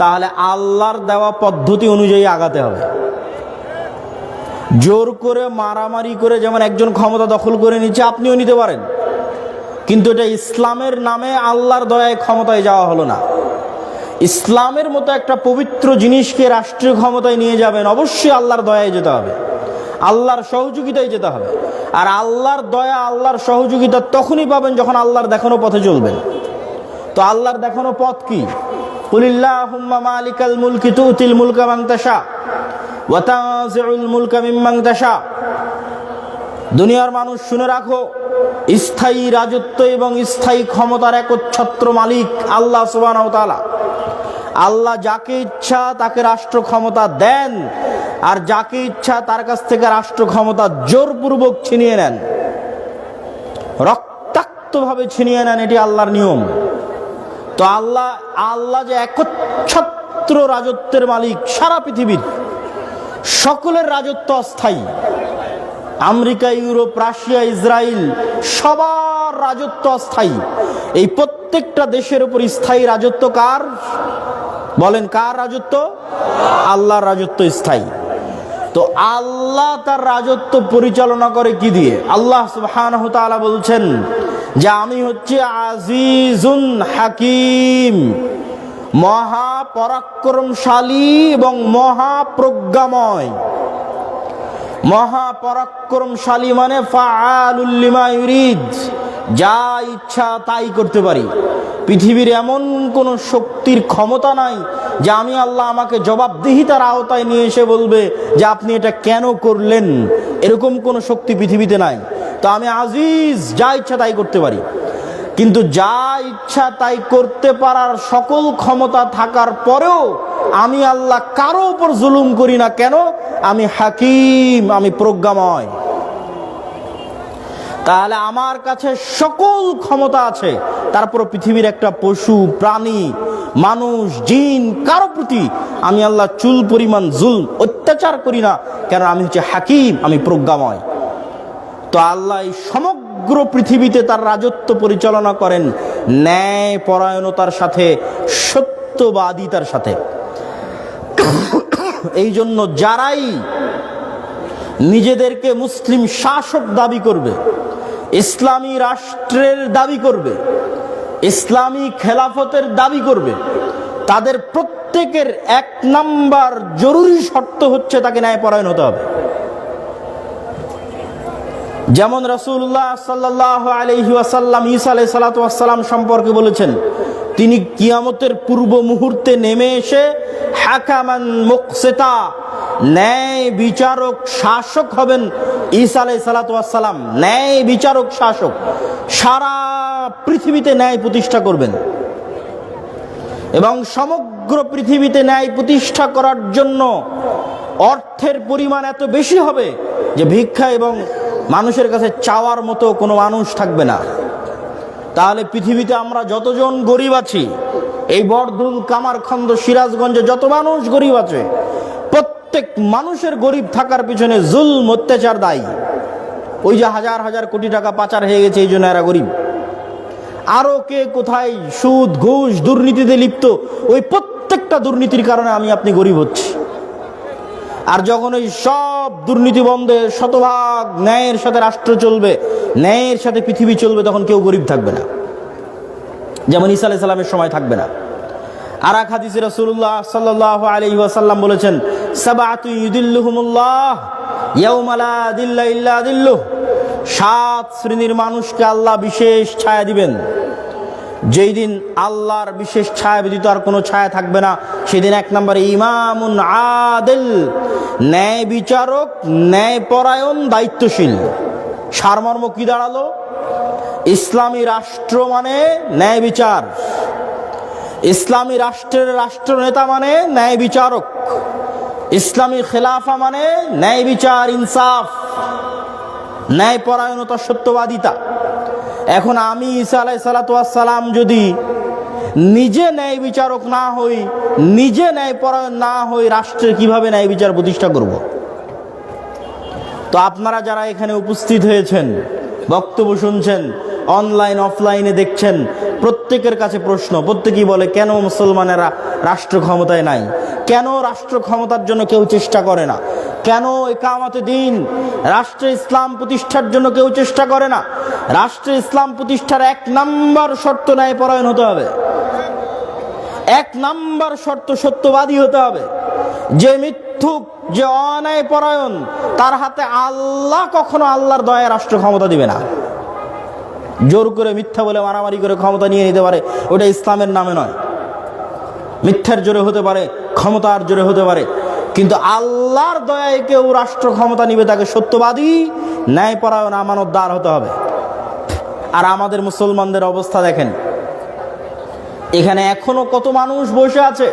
তাহলে আল্লাহর দেওয়া পদ্ধতি অনুযায়ী আগাতে হবে। জোর করে মারামারি করে যেমন একজন ক্ষমতা দখল করে নিচ্ছে, আপনিও নিতে পারেন, কিন্তু এটা ইসলামের নামে আল্লাহর দয়ায় ক্ষমতায় যাওয়া হলো না। ইসলামের মতো একটা পবিত্র জিনিসকে রাষ্ট্রীয় ক্ষমতায় নিয়ে যাবেন, অবশ্যই আল্লাহর দয়ায় যেতে হবে, আল্লাহর সহযোগিতায় যেতে হবে। আর আল্লাহর দয়া, আল্লাহর সহযোগিতা তখনই পাবেন যখন আল্লাহর দেখানো পথে চলবেন। তো আল্লাহর দেখানো পথ কি? কুলিল্লাহুম্মা মালিকাল মুলকি তুতিল মুলকা মান তাশা ওয়া তানজিউল মুলকা মিম্মান তাশা। দুনিয়ার মানুষ শুনে রাখো, স্থায়ী রাজত্ব এবং স্থায়ী ক্ষমতার একচ্ছত্র মালিক আল্লাহ সুবহানাহু ওয়া তাআলা। আল্লাহ যাকে ইচ্ছা তাকে রাষ্ট্র ক্ষমতা দেন, আর যাকে ইচ্ছা তার কাছ থেকে রাষ্ট্র ক্ষমতা জোরপূর্বক ছিনিয়ে নেন, রক্তাক্তভাবে ছিনিয়ে নেন। এটি আল্লাহর নিয়ম। তো আল্লাহ যে একচ্ছত্র রাজত্বের মালিক, সারা পৃথিবীর সকলের রাজত্ব অস্থায়ী। আমেরিকা, ইউরোপ, রাশিয়া, ইসরায়েল সবার রাজত্ব অস্থায়ী। এই প্রত্যেকটা দেশের উপর স্থায়ী রাজত্ব কার? বলেন, কার রাজত্ব? আল্লাহর রাজত্ব স্থায়ী। তো আল্লাহ তার রাজত্ব পরিচালনা করে কি দিয়ে? আল্লাহ সুবহানাহু ওয়া তাআলা বলছেন যে আমি হচ্ছে আজিজুন হাকিম, মহা পরাক্রমশালী এবং মহাপ্রজ্ঞাময়। মহাপরাক্রমশালী মানে ফাআলুল লিমা ইউরিদ, যা ইচ্ছা তাই করতে পারি। পৃথিবীর এমন কোন শক্তির ক্ষমতা নাই যে আমি আল্লাহ আমাকে জবাবদিহিতার আওতায় নিয়ে এসে বলবে যে আপনি এটা কেন করলেন। এরকম কোন শক্তি পৃথিবীতে নাই। তো আমি আজিজ, যা ইচ্ছা তাই করতে পারি। কিন্তু যা ইচ্ছা তাই করতে পারার সকল ক্ষমতা থাকার পরেও আমি আল্লাহ কারো উপর জুলুম করি না। কেন? আমি হাকিম, আমি প্রজ্ঞাময়। তাহলে আমার কাছে সকল ক্ষমতা আছে, তারপর পৃথিবীর একটা পশু, প্রাণী, মানুষ, জিন কারো প্রতি আমি আল্লাহ চুল পরিমাণ জুলম, অত্যাচার করি না। কেন? আমি হচ্ছে হাকিম, আমি প্রজ্ঞাময়। তো আল্লাহ এই সমগ্র পৃথিবীতে তার রাজত্ব পরিচালনা করেন ন্যায় পরায়ণতার সাথে, সত্যবাদিতার সাথে। এই জন্য যারাই নিজেদেরকে মুসলিম শাসক দাবি করবে, ইসলামী রাষ্ট্রের দাবি করবে, ইসলামী খেলাফতের দাবি করবে, তাদের প্রত্যেকের 1 নাম্বার জরুরি শর্ত হচ্ছে তাকে ন্যায়পরায়ণ হতে হবে। যেমন রাসূলুল্লাহ সাল্লাল্লাহু আলাইহি ওয়াসাল্লাম ঈসা আলাইহিস সালাতু ওয়াস সালাম সম্পর্কে বলেছেন, তিনি কিয়ামতের পূর্ব মুহূর্তে নেমে এসে হাকামান মুকসিতা, ন্যায় বিচারক শাসক হবেন। ঈসা আলাইহিস সালাতু ওয়াস সালাম ন্যায় বিচারক শাসক, সারা পৃথিবীতে ন্যায় প্রতিষ্ঠা করবেন। এবং সমগ্র পৃথিবীতে ন্যায় প্রতিষ্ঠা করার জন্য অর্থের পরিমাণ এত বেশি হবে যে ভিক্ষা এবং মানুষের কাছে চাওয়ার মতো কোনো মানুষ থাকবে না। তাহলে পৃথিবীতে আমরা যতজন গরিব আছি, এই বরদুল, কামারখন্দ, সিরাজগঞ্জে যত মানুষ গরিব আছে, প্রত্যেক মানুষের গরিব থাকার পিছনে জুলম, অত্যাচার দায়ী। ওই যে হাজার হাজার কোটি টাকা পাচার হয়ে গেছে, এই জন্য এরা গরিব। আরো কে কোথায় সুদ, ঘুষ, দুর্নীতিতে লিপ্ত, ওই প্রত্যেকটা দুর্নীতির কারণে আমি আপনি গরিব হচ্ছি। আর যখন ওই সব দুর্নীতি বন্ধে শতভাগ ন্যায়ের সাথে রাষ্ট্র চলবে, ন্যায়ের সাথে পৃথিবী চলবে, তখন কেউ গরিব থাকবে না, যেমন ঈসা আলাইহিস সালামের সময় থাকবে না। আর এক হাদিসে রাসূলুল্লাহ সাল্লাল্লাহু আলাইহি ওয়াসাল্লাম বলেছেন, সাবআতু ইউদিল্লুহুমুল্লাহ ইয়াওমা লা দিল্লা ইল্লা দিল্লুহ। 7 শ্রেণীর মানুষকে আল্লাহ বিশেষ ছায়া দিবেন। যেই দিন আল্লাহর বিশেষ ছায়া ব্যতীত আর কোনো ছায়া থাকবে না, সেদিন এক নম্বরে ইমামুন আদিল, ন্যায় বিচারক, ন্যায়পরায়ণ, দায়িত্বশীল। সারমর্ম কি দাঁড়ালো? ইসলামী রাষ্ট্র মানে ন্যায় বিচার, ইসলামী রাষ্ট্রের রাষ্ট্রনেতা মানে ন্যায় বিচারক, ইসলামী খেলাফা মানে ন্যায় বিচার, ইনসাফ, ন্যায়পরায়ণতা, সত্যবাদিতা। এখন আমি ঈসা আলাইহিস সালাতু ওয়াস সালাম যদি নিজে ন্যায় বিচারক না হই, নিজে ন্যায়পরায়ণ না হই, রাষ্ট্রের কিভাবে ন্যায় বিচার প্রতিষ্ঠা করব? তো আপনারা যারা এখানে উপস্থিত হয়েছেন, বক্তব্য শুনছেন, অনলাইন অফলাইনে দেখছেন, প্রত্যেকের কাছে প্রশ্ন। প্রত্যেকেই বলে, কেন মুসলমানেরা রাষ্ট্র ক্ষমতায় নাই? কেন রাষ্ট্র ক্ষমতার জন্য কেউ চেষ্টা করে না? কেন ইকামতে দ্বীন, রাষ্ট্রে ইসলাম প্রতিষ্ঠার জন্য কেউ চেষ্টা করে না? রাষ্ট্রে ইসলাম প্রতিষ্ঠার এক নাম্বার শর্ত ন্যায়পরায়ণ হতে হবে, এক নাম্বার শর্ত সত্যবাদী হতে হবে। যে মিথ্যুক, যে অন্যায়পরায়ণ, তার হাতে আল্লাহ কখনো আল্লাহর দয়ায় রাষ্ট্র ক্ষমতা দিবে না। জোর করে মিথ্যা বলে মারামারি করে ক্ষমতা নিয়ে নিতে পারে, ওটা ইসলামের নামে নয়। মিথ্যার জোরে হতে পারে, ক্ষমতার জোরে হতে পারে, কিন্তু আল্লাহর দয়ায় কেউ রাষ্ট্র ক্ষমতা নিবে, তাকে সত্যবাদী, ন্যায়পরায়ণ, আমানতদার হতে হবে। আর আমাদের মুসলমানদের অবস্থা দেখেন, এখানে এখনো কত মানুষ বসে আছে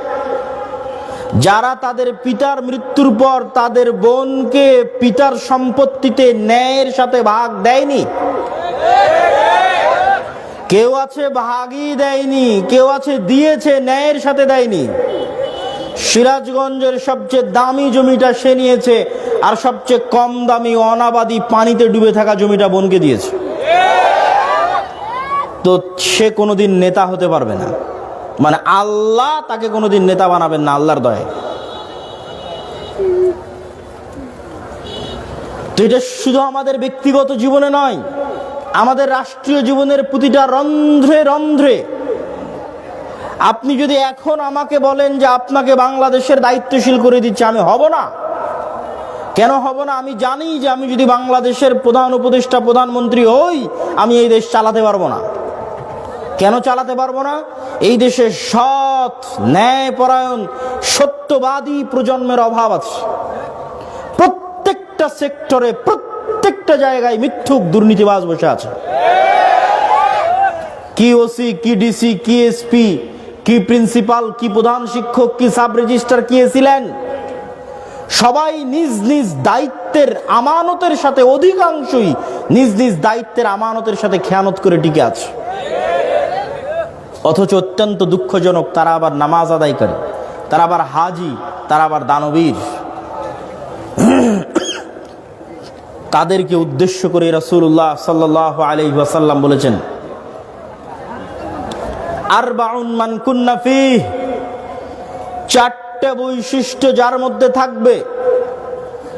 যারা তাদের পিতার মৃত্যুর পর তাদের বোনকে পিতার সম্পত্তিতে ন্যায়ের সাথে ভাগ দেয়নি। কেউ আছে ভাগই দেয়নি, কেউ আছে দিয়েছে, ন্যায়ের সাথে দেয়নি। সিরাজগঞ্জের সবচেয়ে দামি জমিটা সে নিয়েছে, আর সবচেয়ে কম দামি অনাবাদি পানিতে ডুবে থাকা জমিটা বোনকে দিয়েছে। তো সে কোনোদিন নেতা হতে পারবে না, মানে আল্লাহ তাকে কোনোদিন নেতা বানাবেন না আল্লাহর দয়ায়। তো এটা শুধু আমাদের ব্যক্তিগত জীবনে নয়, আমাদের রাষ্ট্রীয় জীবনের প্রতিটা রন্ধ্রে রন্ধ্রে। আপনি যদি এখন আমাকে বলেন যে আপনাকে বাংলাদেশের দায়িত্বশীল করে দিচ্ছে, আমি হব না। কেন হব না? আমি জানি যে আমি যদি বাংলাদেশের প্রধান উপদেষ্টা, প্রধানমন্ত্রী হই, আমি এই দেশ চালাতে পারবো না। কেন চালাতে পারবো না? এই দেশে সৎ, ন্যায়পরায়ণ, সত্যবাদী প্রজন্মের অভাব আছে। প্রত্যেকটা সেক্টরে, প্রত্যেকটা জায়গায় মিথ্যুক, দুর্নীতিবাজ বসে আছে। কি ওসি, কি ডিসি, কি এসপি, কি প্রিন্সিপাল, কি প্রধান শিক্ষক, কি সাব রেজিস্ট্রার, কি ছিলেন, সবাই নিজ নিজ দায়িত্বের আমানতের সাথে, অধিকাংশই নিজ নিজ দায়িত্বের আমানতের সাথে খেয়ানত করে টিকে আছে। অথচ অত্যন্ত দুঃখজনক, তারা আবার নামাজ আদায় করে, তারা আবার হাজি, তারা আবার দানবীর। তাদেরকে উদ্দেশ্য করে রাসূলুল্লাহ সাল্লাল্লাহু আলাইহি ওয়াসাল্লাম বলেছেন, আরবাউন মান কুন্না ফীহ, চারটে বৈশিষ্ট্য যার মধ্যে থাকবে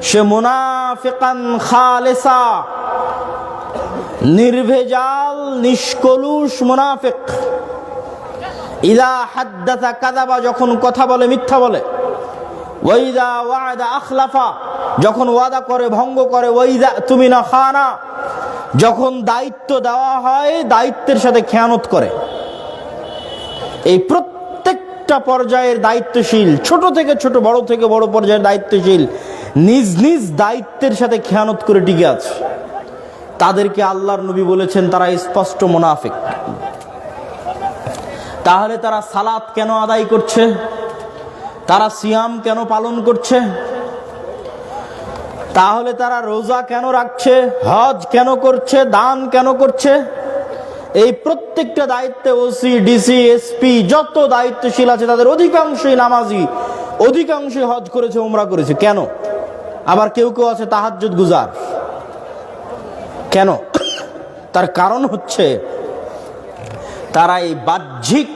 সে মুনাফিকান খালেসা, নির্ভেজাল, নিষ্কলুষ মুনাফিক। ইযা হাদ্দাসা কাযাবা, যখন কথা বলে মিথ্যা বলে। ওয়াইদা ওয়া'দা আখলাফা, যখন ওয়াদা করে ভঙ্গ করে। ওয়াইদা তুমিনা খানা, যখন দায়িত্ব দেওয়া হয় দায়িত্বের সাথে খেয়ানত করে। এই প্রত্যেকটা পর্যায়ের দায়িত্বশীল, ছোট থেকে ছোট, বড় থেকে বড় পর্যায়ের দায়িত্বশীল, নিজ নিজ দায়িত্বের সাথে খেয়ানত করে টিকে আছে। তাদেরকে আল্লাহর নবী বলেছেন তারা স্পষ্ট মুনাফিক। তাহলে তারা সালাত কেন আদায় করছে? তারা সিয়াম কেন পালন করছে? তাহলে তারা রোজা কেন রাখছে? হজ কেন করছে? দান কেন করছে? এই প্রত্যেকটা দায়িত্বে ওসি, ডিসি, এসপি, যত দায়িত্বশীল আছে তাদের অধিকাংশই নামাজি, অধিকাংশই হজ করেছে, উমরা করেছে। কেন? আবার কেউ কেউ আছে তাহাজ্জুদ গুজার। কেন? তার কারণ হচ্ছে তারা এই বাহ্যিক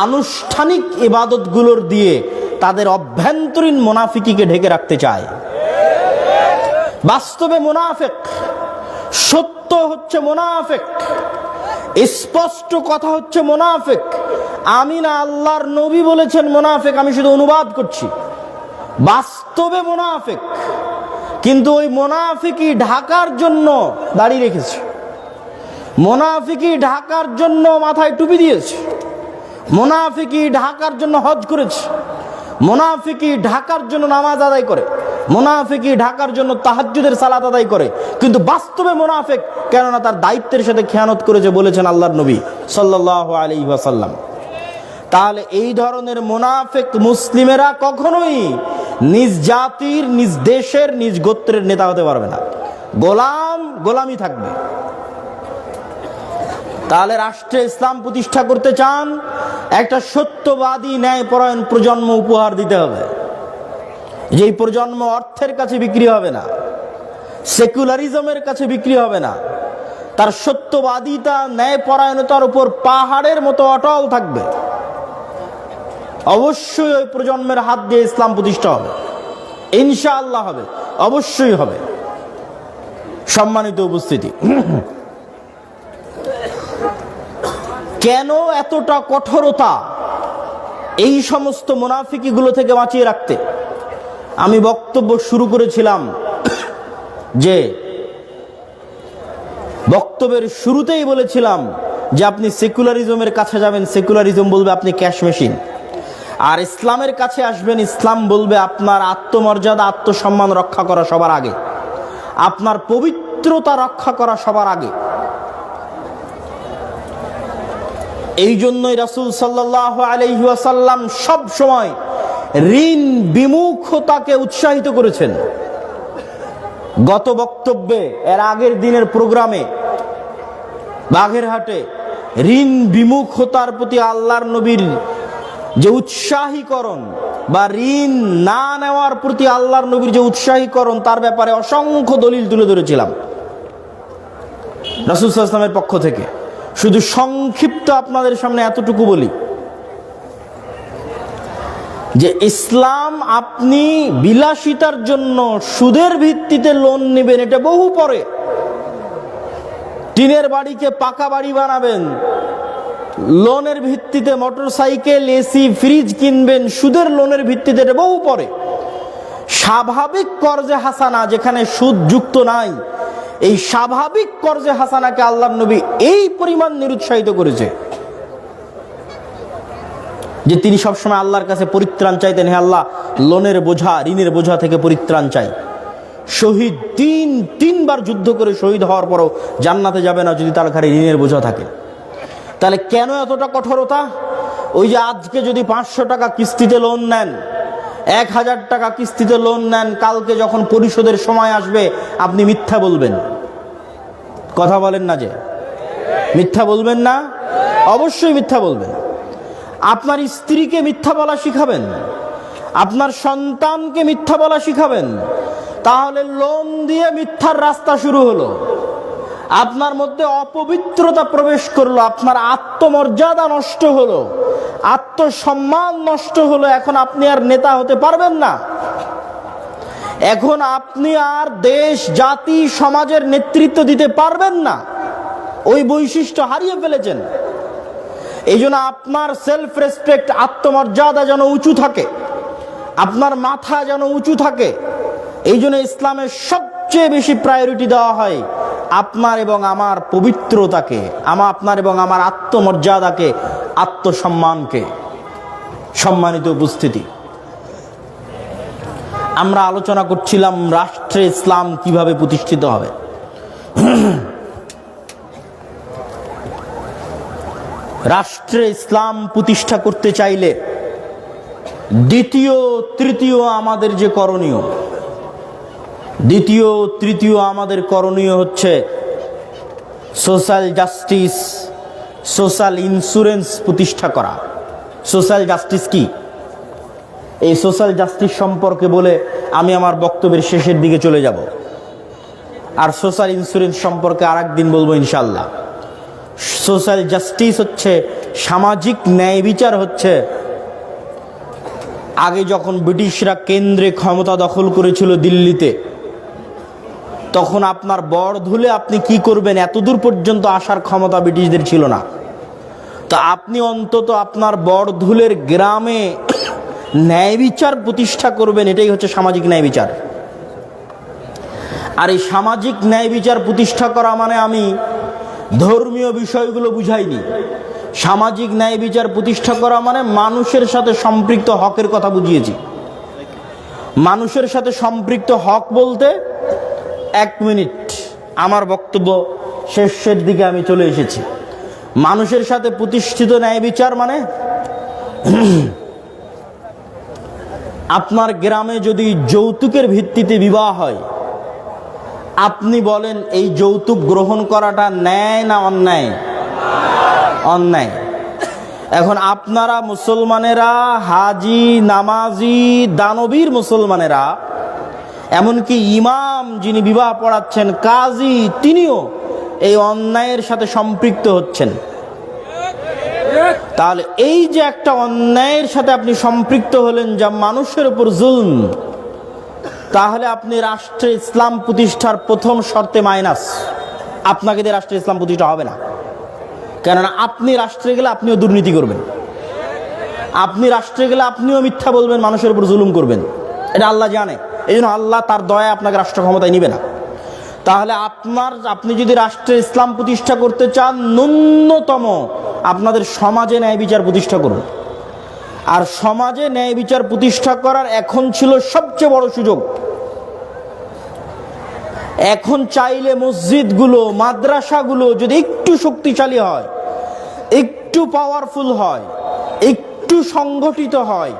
আনুষ্ঠানিক ইবাদতগুলোর দিয়ে তাদের অভ্যন্তরীণ মুনাফিকিকে ঢেকে রাখতে চায়। বাস্তবে মুনাফিক, সত্য হচ্ছে মুনাফিক, স্পষ্ট কথা হচ্ছে মুনাফিক। আমি না, আল্লাহর নবী বলেছেন মুনাফিক, আমি শুধু অনুবাদ করছি। বাস্তবে মুনাফিক, কিন্তু ওই মুনাফিকই ঢাকার জন্য দাড়ি রেখেছে। মুনাফিকি ঢাকার জন্য মাথায় টুপি দিয়েছে, মুনাফিকি ঢাকার জন্য হজ করেছে, মুনাফিকি ঢাকার জন্য নামাজ আদায় করে, মুনাফিকি ঢাকার জন্য তাহাজ্জুদের সালাত আদায় করে, কিন্তু বাস্তবে মুনাফিক, কেননা তার দায়িত্বের সাথে খেয়ানত করেছে বলেছেন আল্লাহর নবী সাল্লাল্লাহু আলাইহি ওয়াসাল্লাম। তাহলে এই ধরনের মুনাফিক মুসলিমেরা কখনোই নিজ জাতির, নিজ দেশের, নিজ গোত্রের নেতা হতে পারবে না, গোলামি থাকবে। তাহলে রাষ্ট্রে ইসলাম প্রতিষ্ঠা করতে চান, একটা সত্যবাদী ন্যায়পরায়ণ প্রজন্ম উপহার দিতে হবে, যেই প্রজন্ম অর্থের কাছে বিক্রি হবে না, সেকুলারিজমের কাছে বিক্রি হবে না, তার সত্যবাদিতা, ন্যায়পরায়ণতার উপর পাহাড়ের মতো অটল থাকবে। অবশ্যই ওই প্রজন্মের হাত দিয়ে ইসলাম প্রতিষ্ঠা হবে, ইনশাআল্লাহ হবে, অবশ্যই হবে। সম্মানিত উপস্থিতি, কেন এতটা কঠোরতা এই সমস্ত মুনাফিকিগুলো থেকে বাঁচিয়ে রাখতে? আমি বক্তব্য শুরু করেছিলাম যে বক্তব্যের শুরুতেই বলেছিলাম যে আপনি সেকুলারিজমের কাছে যাবেন, সেকুলারিজম বলবে আপনি ক্যাশ মেশিন, আর ইসলামের কাছে আসবেন, ইসলাম বলবে আপনার আত্মমর্যাদা, আত্মসম্মান রক্ষা করা সবার আগে, আপনার পবিত্রতা রক্ষা করা সবার আগে। এই জন্যই রাসূল সাল্লাল্লাহু আলাইহি ওয়াসাল্লাম সব সময় ঋণ বিমুখতাকে উৎসাহিত করেছেন। গত বক্তব্যে, এর আগের দিনের প্রোগ্রামে বাগেরহাটে ঋণ বিমুখতার প্রতি আল্লাহর নবীর যে উৎসাহীকরণ বা ঋণ না নেওয়ার প্রতি আল্লাহর নবীর যে উৎসাহীকরণ, তার ব্যাপারে অসংখ্য দলিল তুলে ধরেছিলাম রাসূল সাল্লাল্লাহু আলাইহি ওয়াসাল্লামের পক্ষ থেকে। শুধু সংক্ষিপ্ত আপনাদের সামনে এতটুকু বলি যে ইসলাম, আপনি বিলাসিতার জন্য সুদের ভিত্তিতে লোন নেবেন, এটা বহু পরে। টিনের বাড়িকে পাকা বাড়ি বানাবেন, লোনের ভিত্তিতে মোটরসাইকেল, এসি, ফ্রিজ কিনবেন সুদের লোনের ভিত্তিতে, এটা বহু পরে। স্বাভাবিক কর্জে হাসানা, যেখানে সুদ যুক্ত নাই, এই স্বাভাবিক কর্জে হাসানাকে আল্লাহর নবী এই পরিমাণ নিরুৎসাহিত করেছে যে তিনি সবসময় আল্লাহর কাছে পরিত্রাণ চাইতেন, হে আল্লাহ, লোনের বোঝা, ঋণের বোঝা থেকে পরিত্রাণ চাই। শহীদ তিনবার যুদ্ধ করে শহীদ হওয়ার পরও জান্নাতে যাবে না যদি তার ঘাড়ে ঋণের বোঝা থাকে। তাহলে কেন এতটা কঠোরতা? ওই যে আজকে যদি 500 টাকা কিস্তিতে লোন নেন, 1000 টাকা কিস্তিতে লোন নেন, কালকে যখন পরিশোধের সময় আসবে আপনি মিথ্যা বলবেন। কথা বলেন না যে মিথ্যা বলবেন না? অবশ্যই মিথ্যা বলবেন। আপনার স্ত্রীকে মিথ্যা বলা শিখাবেন, আপনার সন্তানকে মিথ্যা বলা শিখাবেন। তাহলে লোন দিয়ে মিথ্যার রাস্তা শুরু হলো, আপনার মধ্যে অপবিত্রতা প্রবেশ করলো, আপনার আত্মমর্যাদা নষ্ট হলো, আত্মসম্মান নষ্ট হলো। এখন আপনি আর নেতা হতে পারবেন না, এখন আপনি আর দেশ, জাতি, সমাজের নেতৃত্ব দিতে পারবেন না। ওই বৈশিষ্ট্য হারিয়ে ফেলেছেন। এই জন্য আপনার সেলফ রেসপেক্ট, আত্মমর্যাদা যেন উঁচু থাকে, আপনার মাথা যেন উঁচু থাকে। এই জন্য ইসলামের সবচেয়ে বেশি প্রায়োরিটি দেওয়া হয় আপনার এবং আমার পবিত্রতাকে, আপনার এবং আমার আত্মমর্যাদাকে, আত্মসম্মানকে। সম্মানিত উপস্থিতি, আমরা আলোচনা করছিলাম রাষ্ট্রে ইসলাম কিভাবে প্রতিষ্ঠিত হবে। রাষ্ট্রে ইসলাম প্রতিষ্ঠা করতে চাইলে দ্বিতীয় তৃতীয় আমাদের যে করণীয়, দ্বিতীয় তৃতীয় আমাদের করণীয় হচ্ছে সোশ্যাল জাস্টিস, সোশ্যাল ইন্স্যুরেন্স প্রতিষ্ঠা করা। সোশ্যাল জাস্টিস কি? এই সোশ্যাল জাস্টিস সম্পর্কে বলে আমি আমার বক্তব্যের শেষের দিকে চলে যাব, আর সোশ্যাল ইন্স্যুরেন্স সম্পর্কে আর একদিন বলবো ইনশাল্লাহ। সোশ্যাল জাস্টিস হচ্ছে সামাজিক ন্যায় বিচার। হচ্ছে আগে যখন ব্রিটিশরা কেন্দ্রে ক্ষমতা দখল করেছিল দিল্লিতে, তখন আপনার বর ধুলে আপনি কি করবেন এতদূর পর্যন্ত আসার ক্ষমতা ব্রিটিশদের ছিল না। তো আপনি অন্তত আপনার বরধুলের গ্রামে ন্যায় বিচার প্রতিষ্ঠা করবেন, এটাই হচ্ছে সামাজিক ন্যায় বিচার। আর এই সামাজিক ন্যায় বিচার প্রতিষ্ঠা করা মানে আমি ধর্মীয় বিষয়গুলো বুঝাইনি। সামাজিক ন্যায় বিচার প্রতিষ্ঠা করা মানে মানুষের সাথে সম্পৃক্ত হকের কথা বুঝিয়েছি। মানুষের সাথে সম্পৃক্ত হক বলতে, 1 মিনিট, আমার বক্তব্য শেষের দিকে আমি চলে এসেছি। মানুষের সাথে প্রতিষ্ঠিত ন্যায় বিচার মানে আপনার গ্রামে যদি যৌতুকের ভিত্তিতে বিবাহ হয়, আপনি বলেন এই যৌতুক গ্রহণ করাটা ন্যায় না অন্যায়? অন্যায়। এখন আপনারা মুসলমানেরা, হাজি, নামাজি, দানবীর মুসলমানেরা, এমনকি ইমাম যিনি বিবাহ পড়াচ্ছেন, কাজী, তিনিও এই অন্যায়ের সাথে সম্পৃক্ত হচ্ছেন। তাহলে এই যে একটা অন্যায়ের সাথে আপনি সম্পৃক্ত হলেন যা মানুষের উপর জুলম, তাহলে আপনি রাষ্ট্রে ইসলাম প্রতিষ্ঠার প্রথম শর্তে মাইনাস। আপনাকে দিয়ে রাষ্ট্রে ইসলাম প্রতিষ্ঠা হবে না। কেননা আপনি রাষ্ট্রে গেলে আপনিও দুর্নীতি করবেন, আপনি রাষ্ট্রে গেলে আপনিও মিথ্যা বলবেন, মানুষের উপর জুলুম করবেন। এটা আল্লাহ জানে। এই জন্য আল্লাহ তার দয়া আপনাকে রাষ্ট্র ক্ষমতায় নিবে না। তাহলে আপনি যদি রাষ্ট্রে ইসলাম প্রতিষ্ঠা করতে চান, ন্যূনতম আপনাদের সমাজে ন্যায় বিচার প্রতিষ্ঠা করুন। আর সমাজে ন্যায় বিচার প্রতিষ্ঠা করার এখন ছিল সবচেয়ে বড় সুযোগ। এখন চাইলে মসজিদগুলো, মাদ্রাসাগুলো যদি একটু শক্তিশালী হয়, একটু পাওয়ারফুল হয়, একটু সংগঠিত হয়,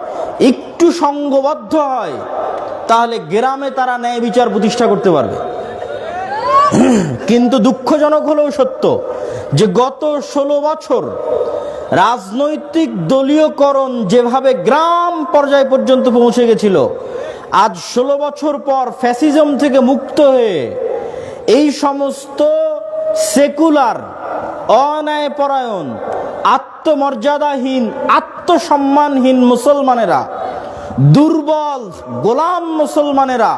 একটু সংঘবদ্ধ হয়, তাহলে গ্রামে তারা ন্যায় বিচার প্রতিষ্ঠা করতে পারবে। কিন্তু দুঃখজনক হলেও সত্য যে গত 16 বছর রাজনৈতিক দলীয়করণ যেভাবে গ্রাম পর্যায় পর্যন্ত পৌঁছে গেছিল, আজ 16 বছর পর ফ্যাসিজম থেকে মুক্ত হয়ে এই সমস্ত সেকুলার, অন্যায়পরায়ণ, আত্মমর্যাদাহীন, আত্মসম্মানহীন মুসলমানেরা, দুর্বল গোলাম মুসলমানেরা,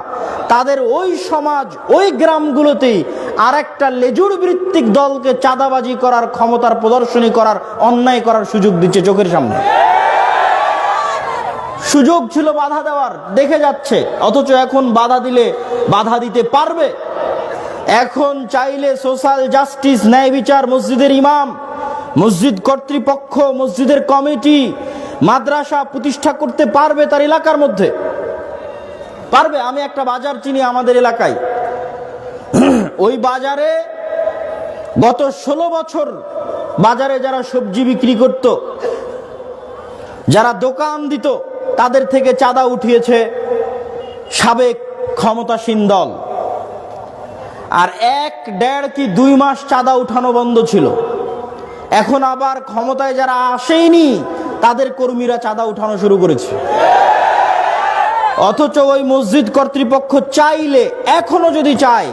তাদের ওই সমাজ, ওই গ্রামগুলোতেই আর একটা লেজুর ভিত্তিক দলকে চাঁদাবাজি করার, ক্ষমতার প্রদর্শনী করার, অন্যায় করার সুযোগ দিচ্ছে চোখের সামনে। সুযোগ ছিল বাধা দেওয়ার, দেখে যাচ্ছে, অথচ এখন বাধা দিলে বাধা দিতে পারবে। এখন চাইলে সোশ্যাল জাস্টিস, ন্যায় বিচার, মসজিদের ইমাম, মসজিদ কর্তৃপক্ষ, মসজিদের কমিটি, মাদ্রাসা প্রতিষ্ঠা করতে পারবে তার এলাকার মধ্যে, পারবে। আমি একটা বাজার চিনি আমাদের এলাকায়, ওই বাজারে গত 16 বছর বাজারে যারা সবজি বিক্রি করত, যারা দোকান দিত, তাদের থেকে চাঁদা উঠিয়েছে সাবেক ক্ষমতাসীন দল। আর 1, 1.5 কি 2 মাস চাঁদা উঠানো বন্ধ ছিল। এখন আবার ক্ষমতায় যারা আসেনি তাদের কর্মীরা চাঁদা উঠানো শুরু করেছে। অথচ ওই মসজিদ কর্তৃপক্ষ চাইলে, এখনো যদি চায়,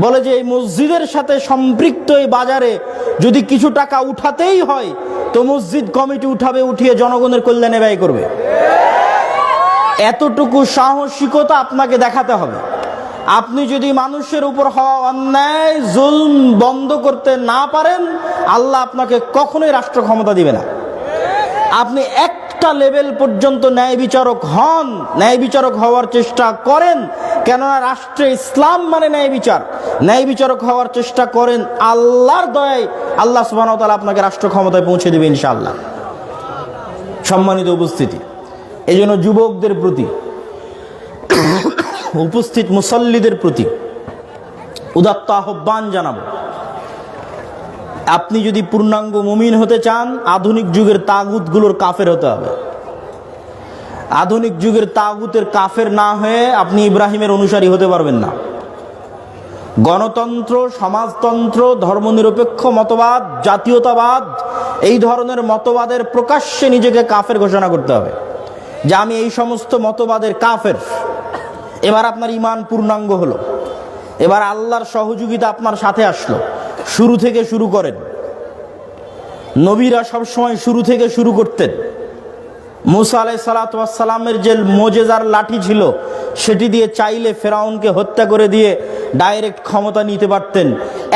বলে যে এই মসজিদের সাথে সম্পৃক্ত এই বাজারে যদি কিছু টাকা উঠাতেই হয় তো মসজিদ কমিটি উঠাবে, উঠিয়ে জনগণের কল্যাণে ব্যয় করবে। এতটুকু সাহসিকতা আপনাকে দেখাতে হবে। আপনি যদি মানুষের উপর হওয়া অন্যায়, জুলম বন্ধ করতে না পারেন, আল্লাহ আপনাকে কখনোই রাষ্ট্র ক্ষমতা দিবে না। আপনি একটা লেভেল পর্যন্ত ন্যায় বিচারক হন, ন্যায় বিচারক হওয়ার চেষ্টা করেন, কেননা রাষ্ট্রে ইসলাম মানে ন্যায় বিচার। ন্যায় বিচারক হওয়ার চেষ্টা করেন, আল্লাহর দয়ায় আল্লাহ সুবহানাহু ওয়া তাআলা আপনাকে রাষ্ট্র ক্ষমতায় পৌঁছে দেবে ইনশাআল্লাহ। সম্মানিত উপস্থিতি, এই জন্য যুবকদের প্রতি, উপস্থিত মুসল্লিদের প্রতি উদাত্ত আহ্বান জানাবো, আপনি যদি পূর্ণাঙ্গ মুমিন হতে চান, আধুনিক যুগের তাগুতগুলোর কাফের হতে হবে। আধুনিক যুগের তাগুতের কাফের না হয়ে আপনি ইব্রাহিমের অনুসারী হতে পারবেন না। গণতন্ত্র, সমাজতন্ত্র, ধর্মনিরপেক্ষ মতবাদ, জাতীয়তাবাদ, এই ধরনের মতবাদের প্রকাশ্যে নিজেকে কাফের ঘোষণা করতে হবে যে আমি এই সমস্ত মতবাদের কাফের। এবার আপনার ঈমান পূর্ণাঙ্গ হলো, এবার আল্লাহর সহযোগিতা আপনার সাথে আসলো। শুরু থেকে শুরু করেন। নবীরা সবসময় শুরু থেকে শুরু করতেন। মুসা আলাইহিস সালাতু ওয়াস সালামের যে মুজিজার লাঠি ছিল, সেটি দিয়ে চাইলে ফেরাউনকে হত্যা করে দিয়ে ডাইরেক্ট ক্ষমতা নিতে পারতেন।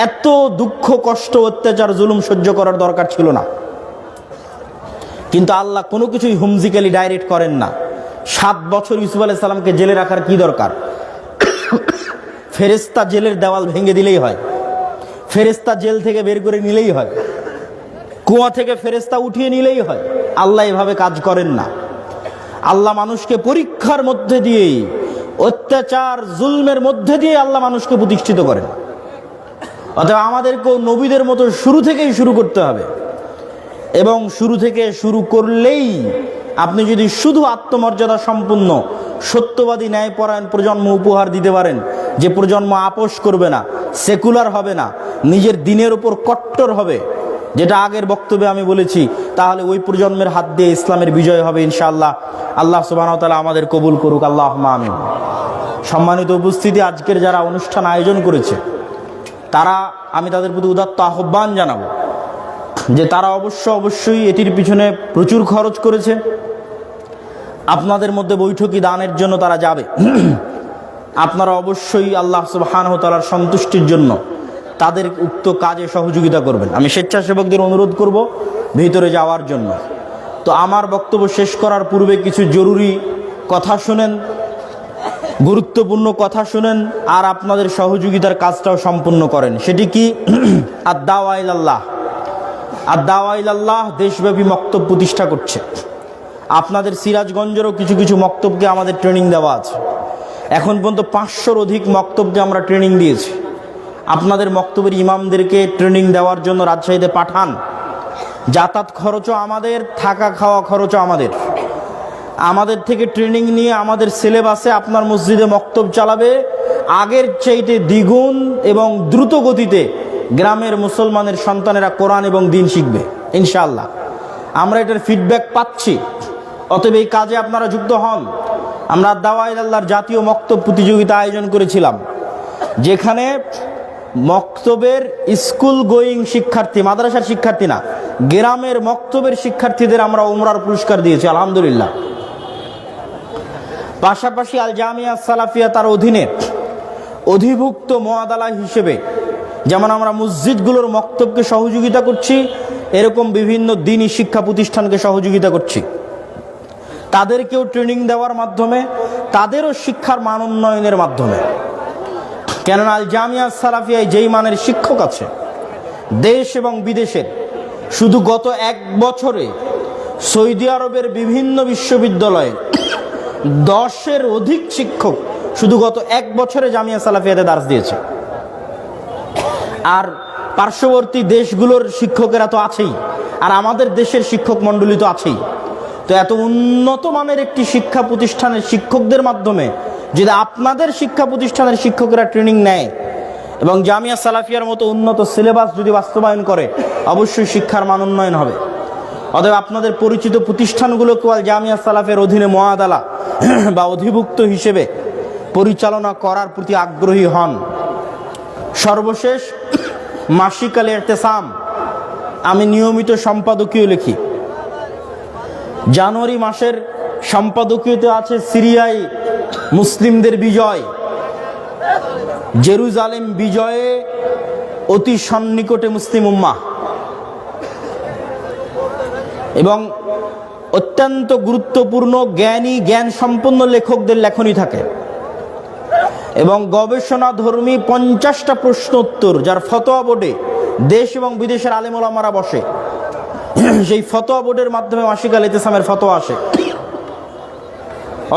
এত দুঃখ, কষ্ট, অত্যাচার, জুলুম সহ্য করার দরকার ছিল না। কিন্তু আল্লাহ কোনো কিছুই হুমজিক্যালি ডাইরেক্ট করেন না। 7 বছর ইউসুফ আলাইহিস সালামকে জেলে রাখার কি দরকার? ফেরেশতা জেলের দেওয়াল ভেঙে দিলেই হয়। ফেরেশতা জেল থেকে বের করে নিলেই হয়, কুয়া থেকে ফেরেশতা উঠিয়ে নিলেই হয়। আল্লাহ এভাবে কাজ করেন না। আল্লাহ মানুষকে পরীক্ষার মধ্যে দিয়েই, অত্যাচার জুলমের মধ্যে দিয়ে আল্লাহ মানুষকে প্রতিষ্ঠিত করেন। অতএব আমাদেরকেও নবীদের মতো শুরু থেকেই শুরু করতে হবে, এবং শুরু থেকে শুরু করলেই আপনি যদি শুধু আত্মমর্যাদা সম্পন্ন সত্যবাদী ন্যায়পরায়ণ প্রজন্ম উপহার দিতে পারেন, যে প্রজন্ম আপোষ করবে না, সেকুলার হবে না, নিজের দিনের উপর কট্টর হবে, যেটা আগের বক্তব্যে আমি বলেছি, তাহলে ওই প্রজন্মের হাত দিয়ে ইসলামের বিজয় হবে ইনশাআল্লাহ। আল্লাহ সুবহানাহু ওয়া তাআলা আমাদের কবুল করুক, আল্লাহুম্মা আমিন। সম্মানিত উপস্থিতি, আজকের যারা অনুষ্ঠান আয়োজন করেছে তারা, আমি তাদের প্রতি উদাত্ত আহ্বান জানাবো যে তারা অবশ্যই এটির পিছনে প্রচুর খরচ করেছে। আপনাদের মধ্যে বৈঠকি দানের জন্য তারা যাবে। আপনারা অবশ্যই আল্লাহ সুবহানাহু ওয়া তাআলার সন্তুষ্টির জন্য তাদের উক্ত কাজে সহযোগিতা করবেন। আমি স্বেচ্ছাসেবকদের অনুরোধ করব ভিতরে যাওয়ার জন্য। তো আমার বক্তব্য শেষ করার পূর্বে কিছু জরুরি কথা শুনেন, গুরুত্বপূর্ণ কথা শুনেন, আর আপনাদের সহযোগিতার কাজটাও সম্পূর্ণ করেন। সেটি কি? আদ-দাওয়া ইলাল্লাহ। আদ-দাওয়া ইলাল্লাহ দেশব্যাপী মক্তব প্রতিষ্ঠা করছে। আপনাদের সিরাজগঞ্জেরও কিছু কিছু মক্তবকে আমাদের ট্রেনিং দেওয়া আছে। এখন পর্যন্ত 500-র অধিক মক্তবকে আমরা ট্রেনিং দিয়েছি। আপনাদের মক্তবের ইমামদেরকে ট্রেনিং দেওয়ার জন্য রাজশাহীতে পাঠান। যাতায়াত খরচও আমাদের, থাকা খাওয়া খরচও আমাদের থেকে ট্রেনিং নিয়ে আমাদের সিলেবাসে আপনার মসজিদে মক্তব চালাবে। আগের চাইতে দ্বিগুণ এবং দ্রুত গতিতে গ্রামের মুসলমানের সন্তানেরা কোরআন এবং দ্বীন শিখবে ইনশাআল্লাহ। আমরা এটার ফিডব্যাক পাচ্ছি। অতএব এই কাজে আপনারা যুক্ত হন। আমরা দাওয়া ইলাল্লাহর জাতীয় মক্তব প্রতিযোগিতা আয়োজন করেছিলাম, যেখানে মক্তবের স্কুল গোয়িং শিক্ষার্থী, মাদ্রাসার শিক্ষার্থী না, গ্রামের মক্তবের শিক্ষার্থীদের আমরা উমরার পুরস্কার দিয়েছি আলহামদুলিল্লাহ। পাশাপাশি আল জামিয়া সালাফিয়া তার অধীনে অধিভুক্ত মুআদালা হিসেবে যেমন আমরা মসজিদগুলোর মক্তবকে সহযোগিতা করছি, এরকম বিভিন্ন দ্বীনি শিক্ষা প্রতিষ্ঠানকে সহযোগিতা করছি। তাদেরকেও ট্রেনিং দেওয়ার মাধ্যমে, তাদেরও শিক্ষার মান উন্নয়নের মাধ্যমে। কেননা আল জামিয়া সালাফিয়ায় যেই মানের শিক্ষক আছে দেশ এবং বিদেশের, শুধু গত 1 বছরে সৌদি আরবের বিভিন্ন বিশ্ববিদ্যালয়ে 10-এর অধিক শিক্ষক শুধু গত 1 বছরে জামিয়া সালাফিয়াতে দার্স দিয়েছে। আর পার্শ্ববর্তী দেশগুলোর শিক্ষকেরা তো আছেই, আর আমাদের দেশের শিক্ষক মণ্ডলী তো আছেই। তো এত উন্নত মানের একটি শিক্ষা প্রতিষ্ঠানের শিক্ষকদের মাধ্যমে যদি আপনাদের শিক্ষা প্রতিষ্ঠানের শিক্ষকেরা ট্রেনিং নেয় এবং জামিয়া সালাফিয়ার মতো উন্নত সিলেবাস যদি বাস্তবায়ন করে, অবশ্যই শিক্ষার মান উন্নয়ন হবে। অতএব আপনাদের পরিচিত প্রতিষ্ঠানগুলোকে জামিয়া সালাফের অধীনে মুআদালা বা অধিভুক্ত হিসেবে পরিচালনা করার প্রতি আগ্রহী হন। সর্বশেষ, মাসিক আল ইতিসাম আমি নিয়মিত সম্পাদকীয় লিখি। জানুয়ারি মাসের সম্পাদকীয়তে আছে সিরিয়ায় মুসলিমদের বিজয়, জেরুজালেম বিজয়ে অতি সন্নিকটে মুসলিম উম্মাহ, এবং অত্যন্ত গুরুত্বপূর্ণ জ্ঞান সম্পন্ন লেখকদের লেখনী থাকে, এবং গবেষণাধর্মী 50টা প্রশ্ন উত্তর, যার ফতোয়া বোর্ডে দেশ এবং বিদেশের আলেম ওলামারা বসে। সেই ফতোয়া বোর্ডের মাধ্যমে মাসিক আল ইতিসামের ফতোয়া আসে।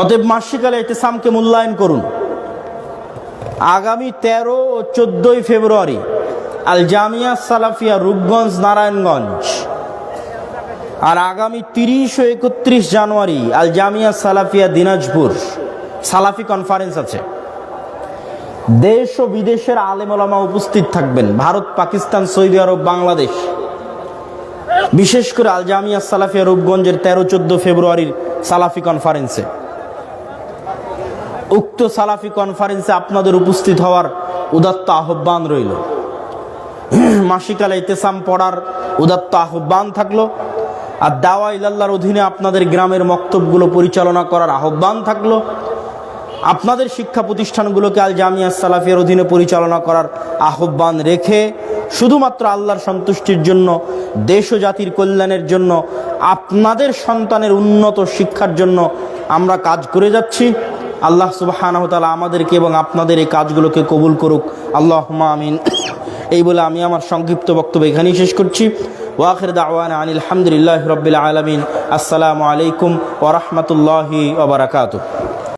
অতএব মাসিক আল ইতিসামকে মূল্যায়ন করুন। আগামী 13 ও 14 ফেব্রুয়ারি আল জামিয়া সালাফিয়া রূপগঞ্জ নারায়ণগঞ্জ, আর আগামী 30 ও 31 জানুয়ারি আল জামিয়া সালাফিয়া দিনাজপুর সালাফি কনফারেন্স আছে। দেশ ও বিদেশের আলেম ওলামা উপস্থিত থাকবেন, ভারত, পাকিস্তান, সৌদি আরব, বাংলাদেশ। বিশেষ করে আল জামিয়া সালাফিয়া রূপগঞ্জের 13-14 ফেব্রুয়ারির সালাফি কনফারেন্সে, উক্ত সালাফি কনফারেন্সে আপনাদের উপস্থিত হওয়ার উদাত্ত আহ্বান রইল। মাসিক আল ইতিসাম পড়ার উদাত্ত আহ্বান থাকলো, আর দাওয়া ইলাল্লাহর অধীনে আপনাদের গ্রামের মক্তবগুলো পরিচালনা করার আহ্বান থাকলো। আপনাদের শিক্ষা প্রতিষ্ঠানগুলোকে আল জামিয়া সালাফিয়ার অধীনে পরিচালনা করার আহ্বান রেখে শুধুমাত্র আল্লাহর সন্তুষ্টির জন্য, দেশ ও জাতির কল্যাণের জন্য, আপনাদের সন্তানের উন্নত শিক্ষার জন্য আমরা কাজ করে যাচ্ছি। আল্লাহ সুবহানাহু ওয়া তাআলা আমাদেরকে এবং আপনাদের এই কাজগুলোকে কবুল করুক, আল্লাহুম্মা আমিন। এই বলে আমি আমার সংক্ষিপ্ত বক্তব্য এখানেই শেষ করছি। ওয়া আখির দাওয়ানা আনিল হামদুলিল্লাহি রাব্বিল আলামিন। আসসালামু আলাইকুম ওয়া রাহমাতুল্লাহি ওয়া বারাকাতুহু।